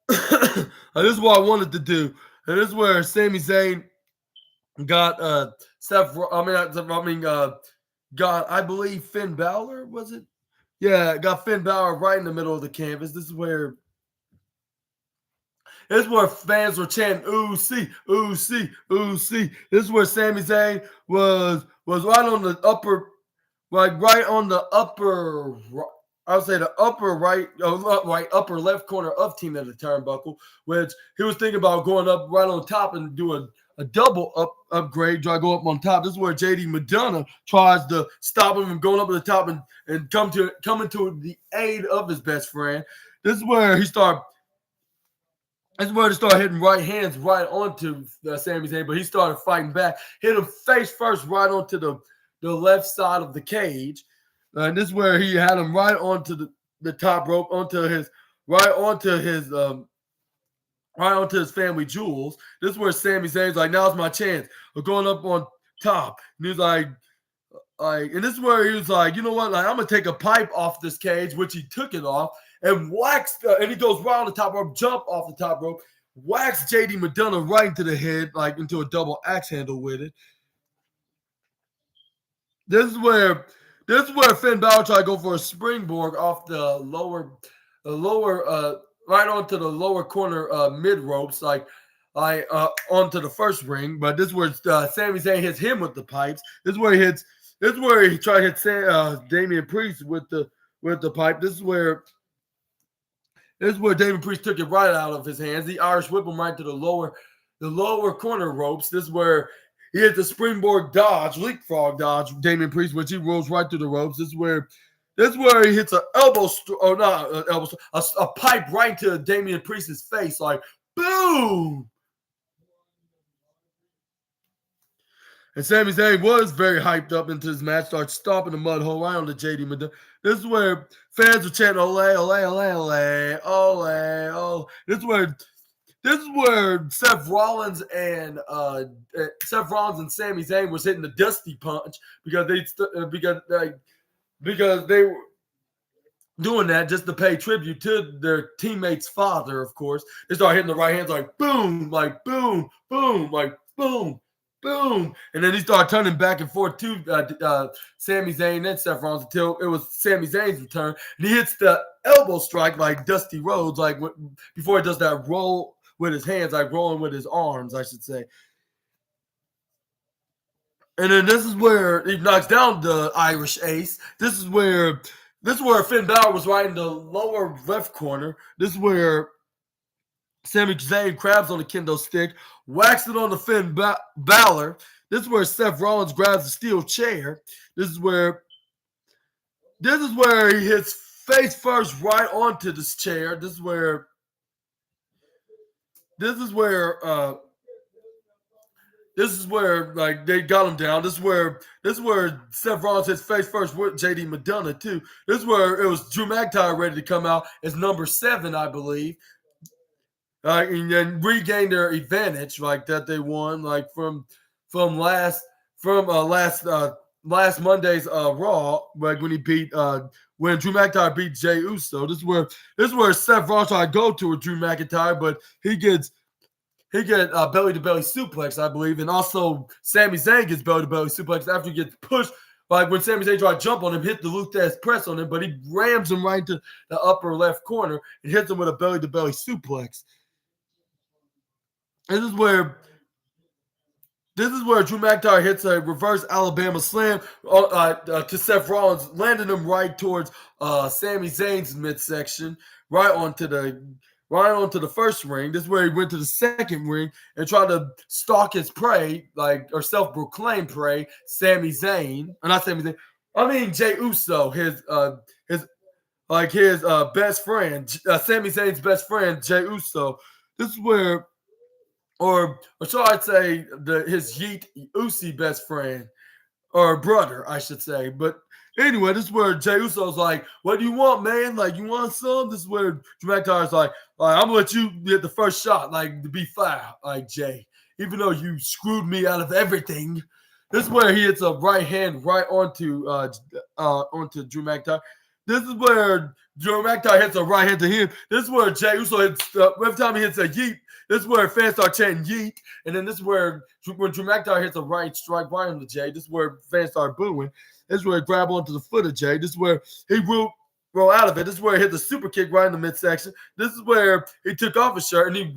this is what I wanted to do. And this is where Sami Zayn got got, I believe, Finn Balor, was it? Yeah, got Finn Balor right in the middle of the canvas. This is where fans were chanting, "Ooh, see, ooh, see, ooh, see." This is where Sami Zayn was right on the upper, right on the upper, I would say the upper upper left corner of Team of the Turnbuckle, which he was thinking about going up right on top and do a double upgrade, try to go up on top. This is where JD McDonough tries to stop him from going up to the top and coming to the aid of his best friend. This is where he started hitting right hands right onto Sami Zayn, but he started fighting back. Hit him face first right onto the left side of the cage. And this is where he had him right onto the top rope, onto his family jewels. This is where Sami Zayn's like, now's my chance of going up on top. And he's like, and this is where he was like, you know what? Like, I'm gonna take a pipe off this cage, which he took it off and waxed, and he goes right on the top rope, jump off the top rope, whacks JD McDonough right into the head, like into a double axe handle with it. This is where Finn Balor tried to go for a springboard off the lower, right onto the lower corner mid ropes, onto the first ring. But this is where Sami Zayn hits him with the pipes. This is where he tried to hit Damian Priest with the pipe. This is where Damian Priest took it right out of his hands. The Irish whip him right to the lower corner ropes. This is where he hit the springboard dodge, leapfrog dodge, Damian Priest, which he rolls right through the ropes. This is where he hits an elbow, a pipe right into Damian Priest's face, like boom. And Sami Zayn was very hyped up into this match, starts stomping the mud hole right on the JD Madonna. This is where fans are chanting ole, ole, ole, ole, ole, ole. This is where Seth Rollins and Sami Zayn was hitting the Dusty Punch because they were doing that just to pay tribute to their teammate's father. Of course, they start hitting the right hands like boom, like boom, boom, like boom. Boom! And then he started turning back and forth to Sami Zayn and Seth Rollins until it was Sami Zayn's return. And he hits the elbow strike like Dusty Rhodes, like before he does that roll with his hands, like rolling with his arms, I should say. And then this is where he knocks down the Irish Ace. This is where Finn Balor was right in the lower left corner. This is where Sami Zayn grabs on the kendo stick, whacks it on the Finn Balor. This is where Seth Rollins grabs the steel chair. This is where he hits face first right onto this chair. This is where like they got him down. This is where Seth Rollins hits face first with JD Madonna too. This is where it was Drew McIntyre ready to come out as number 7, I believe. And then regain their advantage like that they won like from last Monday's Raw, like when Drew McIntyre beat Jey Uso. This is where Seth Rollins tried to go to Drew McIntyre, but he gets belly to belly suplex, I believe, and also Sami Zayn gets belly to belly suplex after he gets pushed. Like when Sami Zayn tried to jump on him, hit the Luthez press on him, but he rams him right into the upper left corner and hits him with a belly to belly suplex. This is where Drew McIntyre hits a reverse Alabama slam to Seth Rollins, landing him right towards Sami Zayn's midsection, right onto the first ring. This is where he went to the second ring and tried to stalk his prey, or self-proclaimed prey, Sami Zayn. Not Sami Zayn. I mean Jey Uso, his best friend, Sami Zayn's best friend, Jey Uso. This is where. Or shall I say his Yeet Usi best friend or brother, I should say. But anyway, this is where Jey Uso's like, "What do you want, man? Like, you want some?" This is where Drew McIntyre's like, "I'm gonna let you get the first shot, like to be fair, like Jay, even though you screwed me out of everything." This is where he hits a right hand right onto Drew McIntyre. This is where Drew McIntyre hits a right hand to him. This is where Jey Uso hits every time he hits a yeet. This is where fans start chanting yeet. And then this is where when Drew McIntyre hits a right strike right on the Jey, this is where fans start booing. This is where he grab onto the foot of Jey. This is where he roll out of it. This is where he hit the super kick right in the midsection. This is where he took off his shirt and he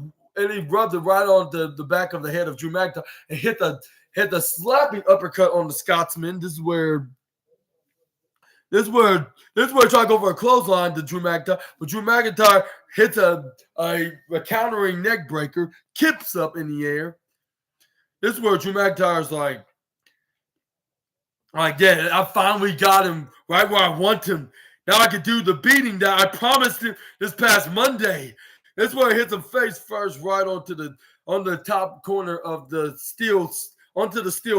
rubbed it right on the back of the head of Drew McIntyre and hit the slapping uppercut on the Scotsman. This is where he tried to go for a clothesline to Drew McIntyre, but Drew McIntyre hits a countering neck breaker, kips up in the air. This is where Drew McIntyre's like, yeah, I finally got him right where I want him. Now I can do the beating that I promised him this past Monday. This is where he hits him face first right on the top corner of the steel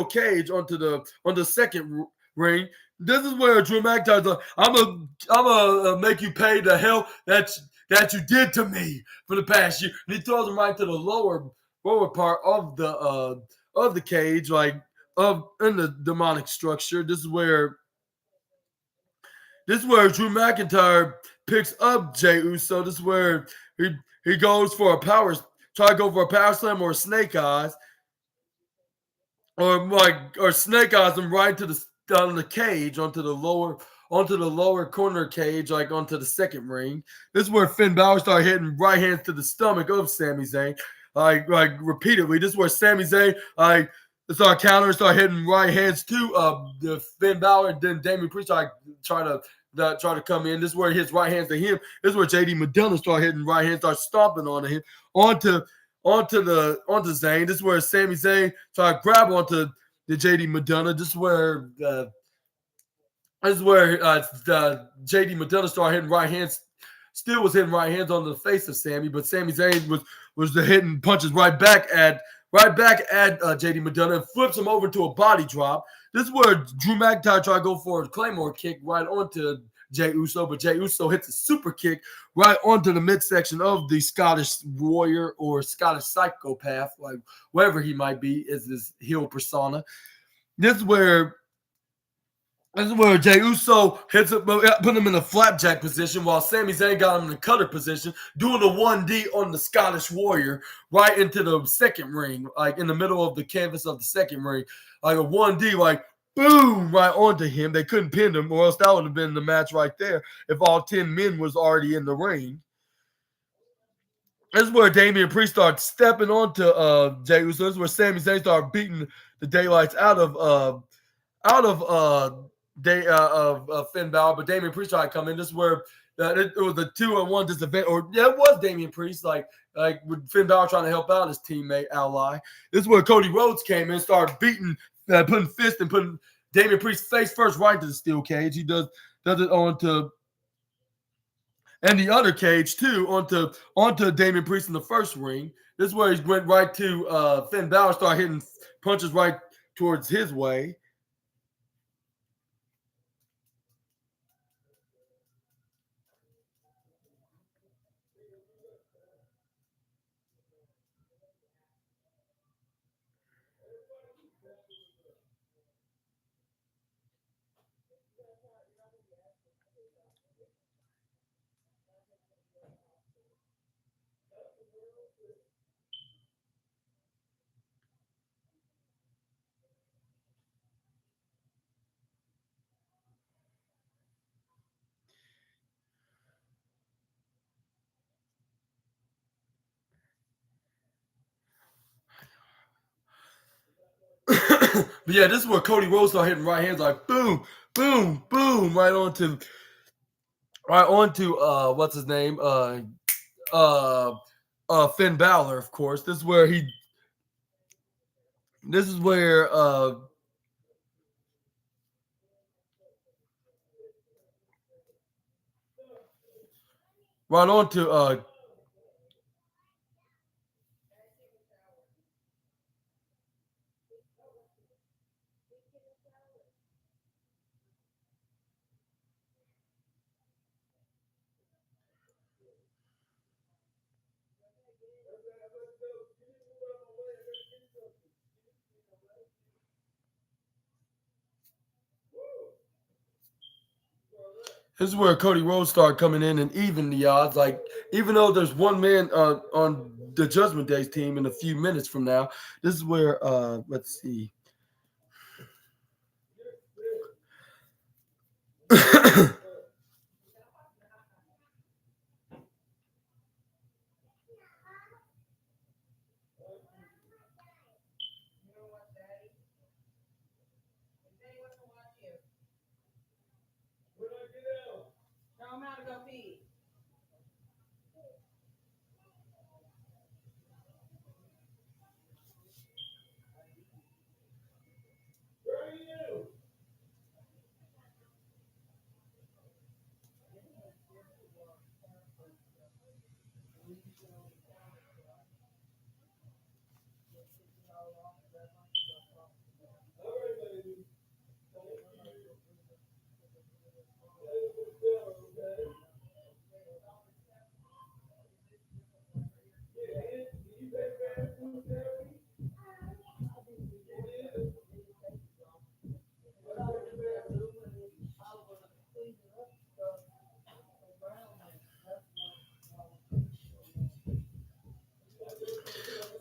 cage onto the second ring. This is where Drew McIntyre's like, I'm gonna make you pay the hell that you did to me for the past year. And he throws him right to the lower part of the cage, like in the demonic structure. This is where Drew McIntyre picks up Jey Uso. This is where he goes for try to go for a power slam or a snake eyes, or snake eyes him right to down the cage onto the lower corner cage, like onto the second ring. This is where Finn Balor started hitting right hands to the stomach of Sami Zayn, like repeatedly. This is where Sami Zayn start countering, start hitting right hands to the Finn Balor, and then Damian Priest try to come in. This is where he hits right hands to him. This is where JD Madonna start hitting right hands, start stomping onto him, onto onto Zayn. This is where Sami Zayn tried to grab onto the JD Madonna. This is where JD Madonna started hitting right hands. Still was hitting right hands on the face of Sami, but Sami Zayn was the hitting punches right back at JD Madonna and flips him over to a body drop. This is where Drew McIntyre tried to go for a Claymore kick right onto Jey Uso, but Jey Uso hits a super kick right onto the midsection of the Scottish Warrior or Scottish Psychopath, like whatever he might be, is his heel persona. This is where Jey Uso hits it, put him in a flapjack position, while Sami Zayn got him in the cutter position, doing a 1D on the Scottish Warrior right into the second ring, like in the middle of the canvas of the second ring, like a 1D, like boom, right onto him. They couldn't pin him, or else that would have been the match right there if all 10 men was already in the ring. This is where Damian Priest started stepping onto Jey Uso. This is where Sami Zayn started beating the daylights out of Finn Balor, but Damian Priest tried to come in. This is where it was a 2-on-1 disadvantage, or yeah, it was Damian Priest, like with Finn Balor trying to help out his teammate ally. This is where Cody Rhodes came in, started beating, putting fist and putting Damian Priest face first right to the steel cage. He does it onto and the other cage too onto Damian Priest in the first ring. This is where he went right to Finn Balor, started hitting punches right towards his way. But yeah, this is where Cody Rhodes started hitting right hands like boom, boom, boom, right onto what's his name? Finn Balor, of course. This is where right onto this is where Cody Rhodes started coming in and even the odds. Like, even though there's one man on the Judgment Day's team in a few minutes from now, this is where let's see.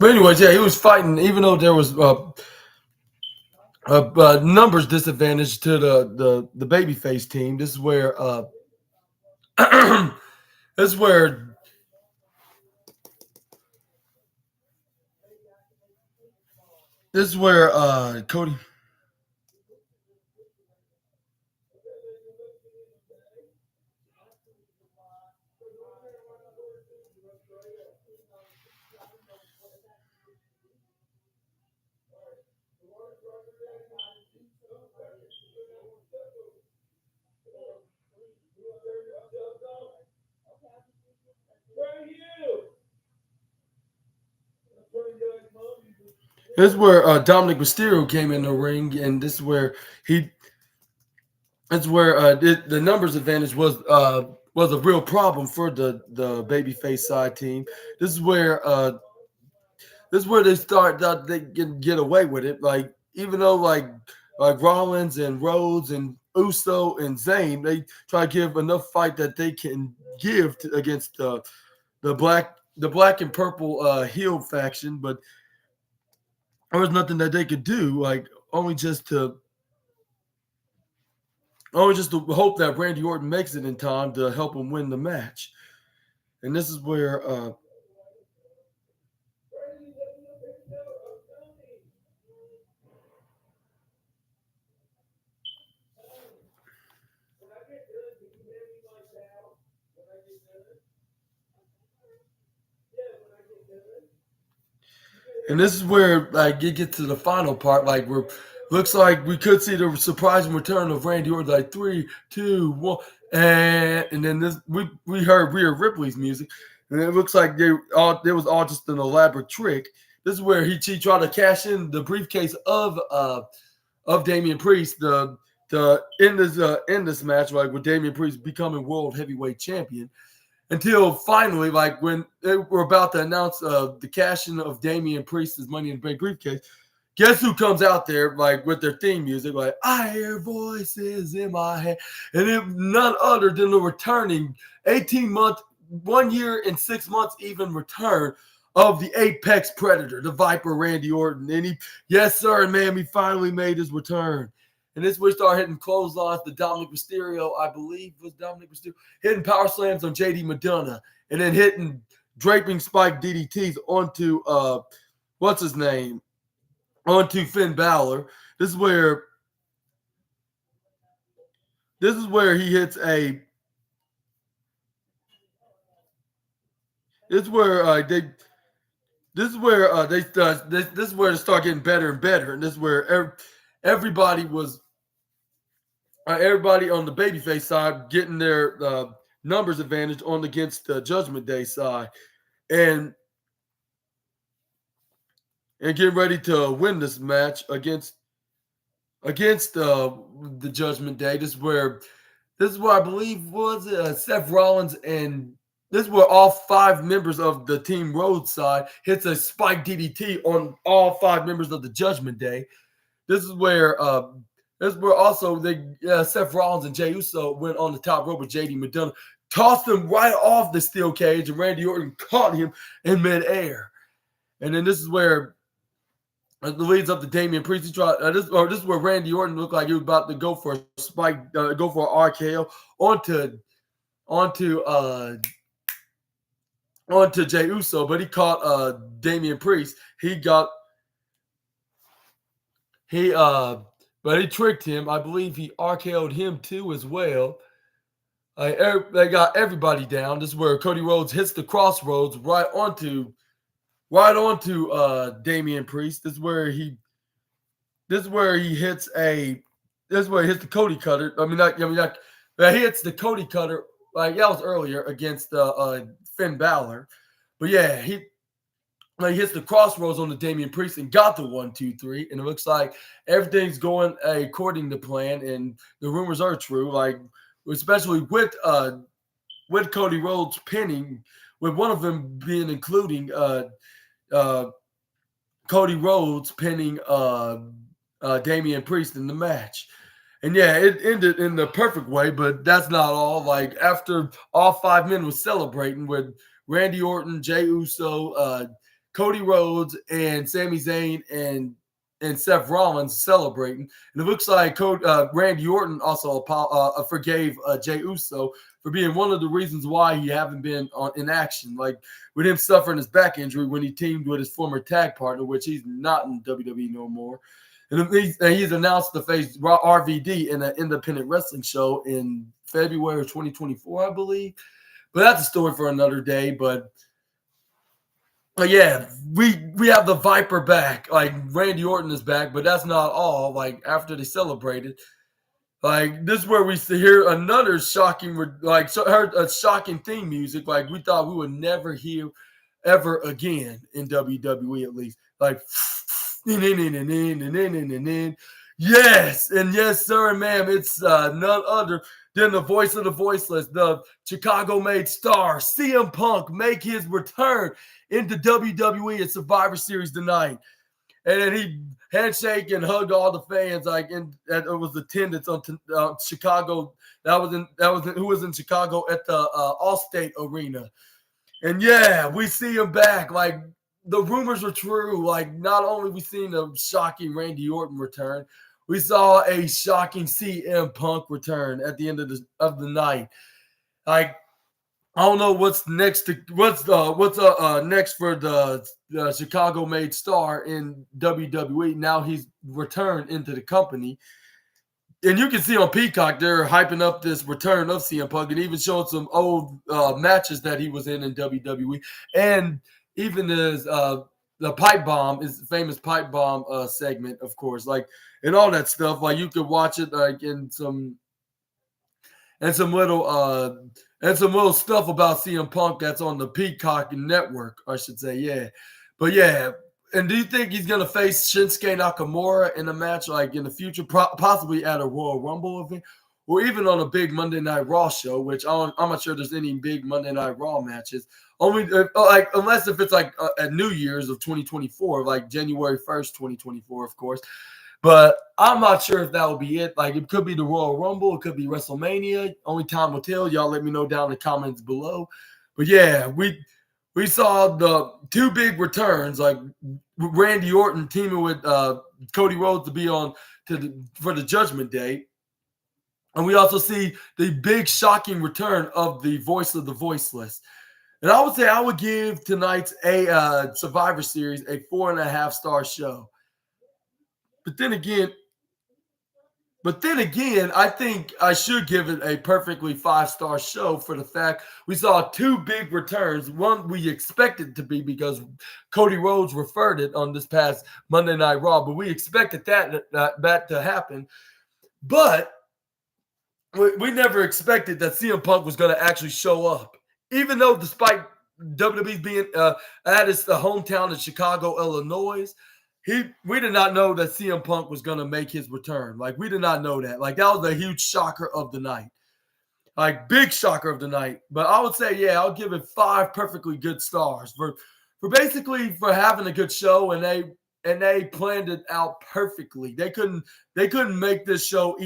But anyways, yeah, he was fighting, even though there was a numbers disadvantage to the babyface team. This is where this is where Cody. This is where Dominic Mysterio came in the ring, and this is where he. That's where the numbers advantage was a real problem for the babyface side team. This is where they start that they can get away with it. Like even though like Rollins and Rhodes and Uso and Zayn, they try to give enough fight that they can give against the black and purple heel faction, but there was nothing that they could do. Like only just to hope that Randy Orton makes it in time to help him win the match. And this is where like it gets to the final part, like where looks like we could see the surprising return of Randy Orton, like 3, 2, 1, and then we heard Rhea Ripley's music, and it looks like it was all just an elaborate trick. This is where he tried to cash in the briefcase of Damian Priest the in this match, like with Damian Priest becoming world heavyweight champion. Until finally, like when they were about to announce the cashing of Damian Priest's Money in the Bank briefcase, guess who comes out there like with their theme music, like "I hear voices in my head," and it none other than the returning 18-month, 1 year and 6 months even return of the Apex Predator, the Viper Randy Orton, and yes sir, man, he finally made his return. And this we start hitting clotheslines to Dominic Mysterio, I believe was Dominic Mysterio, hitting power slams on JD Madonna, and then hitting draping spike DDTs onto what's his name? Onto Finn Balor. This is where he hits a this is where they this is where this is where they start getting better and better, and this is where everybody was everybody on the babyface side getting their numbers advantage on against the Judgment Day side, and getting ready to win this match against the Judgment Day. This is where I believe was Seth Rollins, and this is where all 5 members of the Team Road side hits a spike DDT on all 5 members of the Judgment Day. This is where also Seth Rollins and Jey Uso went on the top rope with JD Madonna, tossed him right off the steel cage, and Randy Orton caught him in midair. And then this is where it leads up to Damian Priest. This is where Randy Orton looked like he was about to go for a spike, go for an RKO onto Jey Uso, but he caught Damian Priest. But he tricked him. I believe he RKO'd him too as well. They got everybody down. This is where Cody Rhodes hits the crossroads right onto Damian Priest. This is where he hits the Cody Cutter. He hits the Cody Cutter. Like that was earlier against Finn Balor, but yeah, he hits the crossroads on the Damian Priest and got the 1, 2, 3, and it looks like everything's going according to plan, and the rumors are true. Like especially with Cody Rhodes pinning, with one of them being including Cody Rhodes pinning Damian Priest in the match. And yeah, it ended in the perfect way, but that's not all. Like after all 5 men were celebrating with Randy Orton, Jey Uso, Cody Rhodes, and Sami Zayn and Seth Rollins celebrating, and it looks like Randy Orton also forgave Jey Uso for being one of the reasons why he haven't been in action, like with him suffering his back injury when he teamed with his former tag partner, which he's not in WWE no more. And he's announced to face RVD in an independent wrestling show in February of 2024, I believe. But that's a story for another day. But yeah, we have the Viper back. Like Randy Orton is back, but that's not all. Like after they celebrated, like this is where we hear another shocking, heard a shocking theme music. Like we thought we would never hear ever again in WWE, at least. Like Yes, and yes, sir, and ma'am, it's none other than the voice of the voiceless, the Chicago-made star, CM Punk, make his return into WWE at Survivor Series tonight. And then he handshake and hugged all the fans, like it was attendance on Chicago. Who was in Chicago at the Allstate Arena. And yeah, we see him back. Like the rumors were true. Like not only we seen a shocking Randy Orton return, we saw a shocking CM Punk return at the end of the night. Like I don't know what's next next for the Chicago-made star in WWE. Now he's returned into the company. And you can see on Peacock, they're hyping up this return of CM Punk and even showing some old matches that he was in WWE. And even his the pipe bomb, his famous pipe bomb segment, of course, like and all that stuff. Like you could watch it like in some little stuff about CM Punk that's on the Peacock network, I should say. Yeah. But yeah. And do you think he's going to face Shinsuke Nakamura in a match like in the future, possibly at a Royal Rumble event or even on a big Monday Night Raw show, which I'm not sure there's any big Monday Night Raw matches. Only unless if it's like at New Year's of 2024, like January 1st, 2024, of course. But I'm not sure if that will be it. Like it could be the Royal Rumble, it could be WrestleMania. Only time will tell. Y'all let me know down in the comments below. But yeah, we saw the two big returns, like Randy Orton teaming with Cody Rhodes to be on for the Judgment Day. And we also see the big shocking return of the voice of the voiceless. And I would say I would give tonight's Survivor Series a 4.5-star show. But then again, I think I should give it a perfectly 5-star show for the fact we saw two big returns. One we expected to be because Cody Rhodes referred it on this past Monday Night Raw, but we expected that to happen. But we never expected that CM Punk was going to actually show up, even though despite WWE being at its hometown in Chicago, Illinois. We did not know that CM Punk was going to make his return. Like, we did not know that. Like, that was a huge shocker of the night. Like, big shocker of the night. But I would say, yeah, I'll give it 5 perfectly good stars for having a good show, and they planned it out perfectly. They couldn't make this show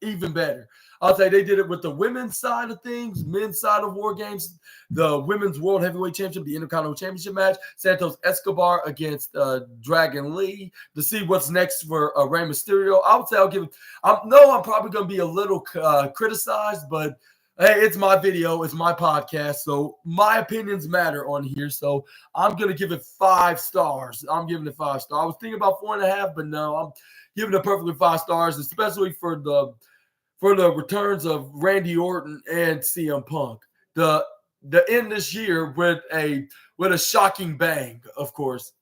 even better. I'll say they did it with the women's side of things, men's side of WarGames, the women's World Heavyweight Championship, the Intercontinental Championship match, Santos Escobar against Dragon Lee to see what's next for Rey Mysterio. I would say I'll give it. I'm probably going to be a little criticized, but hey, it's my video, it's my podcast, so my opinions matter on here. So I'm going to give it 5 stars. I'm giving it 5 stars. I was thinking about 4.5, but no, I'm giving it perfectly 5 stars, especially for the returns of Randy Orton and CM Punk. The end this year with a shocking bang, of course.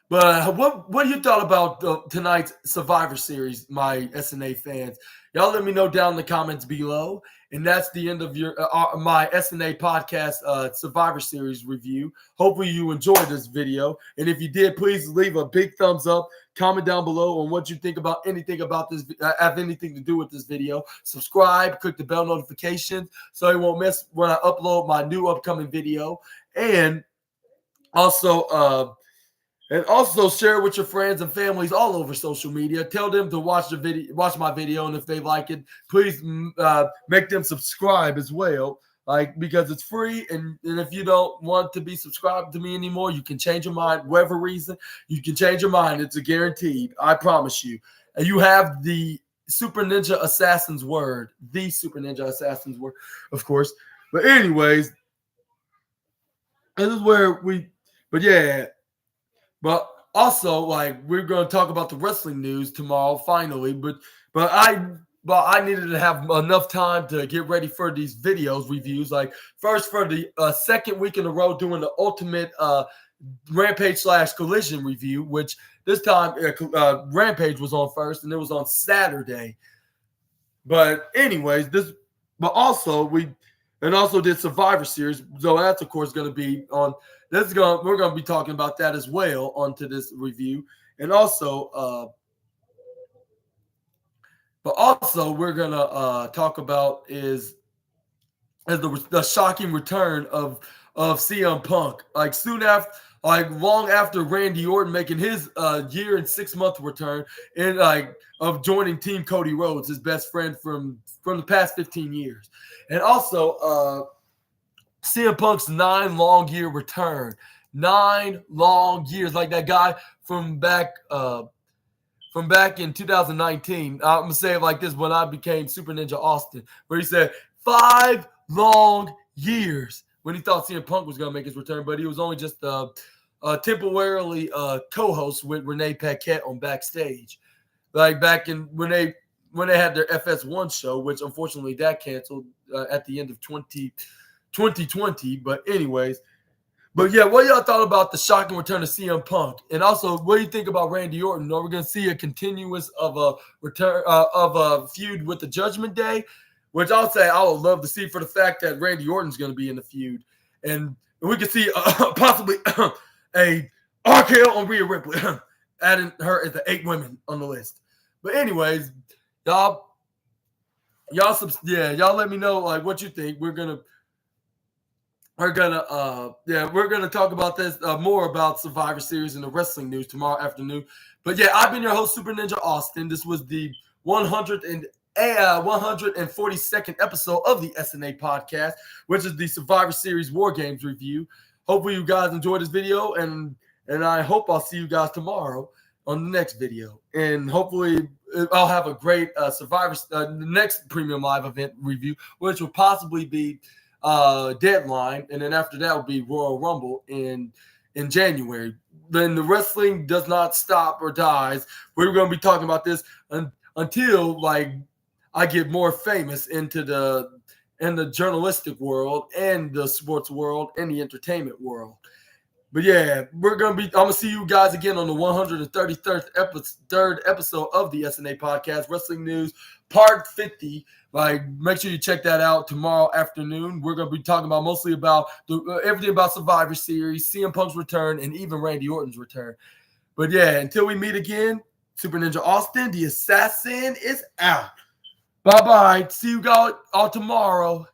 But what you thought about tonight's Survivor Series, my SNA fans? Y'all let me know down in the comments below. And that's the end of my SNA podcast Survivor Series review. Hopefully you enjoyed this video. And if you did, please leave a big thumbs up. Comment down below on what you think about anything about this, have anything to do with this video. Subscribe, click the bell notifications so you won't miss when I upload my new upcoming video. And also share it with your friends and families all over social media. Tell them to watch my video, and if they like it, please make them subscribe as well. Because it's free, and if you don't want to be subscribed to me anymore, you can change your mind. Whatever reason, you can change your mind. It's a guaranteed. I promise you. And you have the Super Ninja Assassin's word. The Super Ninja Assassin's word, of course. But anyways, this is where but yeah. But also, we're going to talk about the wrestling news tomorrow, finally. But I needed to have enough time to get ready for these reviews. First, for the second week in a row, doing the Ultimate Rampage / Collision review, which this time Rampage was on first, and it was on Saturday. But anyways, and also did Survivor Series. So that's of course going to be on. We're going to be talking about that as well onto this review, and also, but also we're going to talk about is the shocking return of CM Punk. Like soon after, like long after Randy Orton making his year and 6 month return, and like of joining Team Cody Rhodes, his best friend from the past 15 years, and also CM Punk's 9 long year return. 9 long years, like that guy from back in 2019. I'm gonna say it like this: when I became Super Ninja Austin, where he said 5 long years when he thought CM Punk was gonna make his return, but he was only just temporarily co-host with Renee Paquette on Backstage, like back in when they had their FS1 show, which unfortunately that canceled at the end of 2020. But anyways. But yeah, what y'all thought about the shocking return of CM Punk, and also what do you think about Randy Orton? Are we going to see a continuous of a return of a feud with the Judgment Day, which I'll say I would love to see for the fact that Randy Orton's going to be in the feud, and we could see possibly a RKO on Rhea Ripley, adding her as the 8 women on the list. But anyways, y'all let me know like what you think. We're gonna talk about this more about Survivor Series and the wrestling news tomorrow afternoon. But yeah, I've been your host, Super Ninja Austin. This was the 142nd episode of the SNA podcast, which is the Survivor Series WarGames review. Hopefully you guys enjoyed this video, and I hope I'll see you guys tomorrow on the next video. And hopefully I'll have a great the next Premium Live event review, which will possibly be Deadline, and then after that will be Royal Rumble in January. Then the wrestling does not stop or dies. We're going to be talking about this until like I get more famous in the journalistic world and the sports world and the entertainment world. But yeah, I'm gonna see you guys again on the 133rd episode of the SNA podcast, Wrestling News Part 50. Like, make sure you check that out tomorrow afternoon. We're gonna be talking about mostly about everything about Survivor Series, CM Punk's return, and even Randy Orton's return. But yeah, until we meet again, Super Ninja Austin, the assassin, is out. Bye bye. See you guys all tomorrow.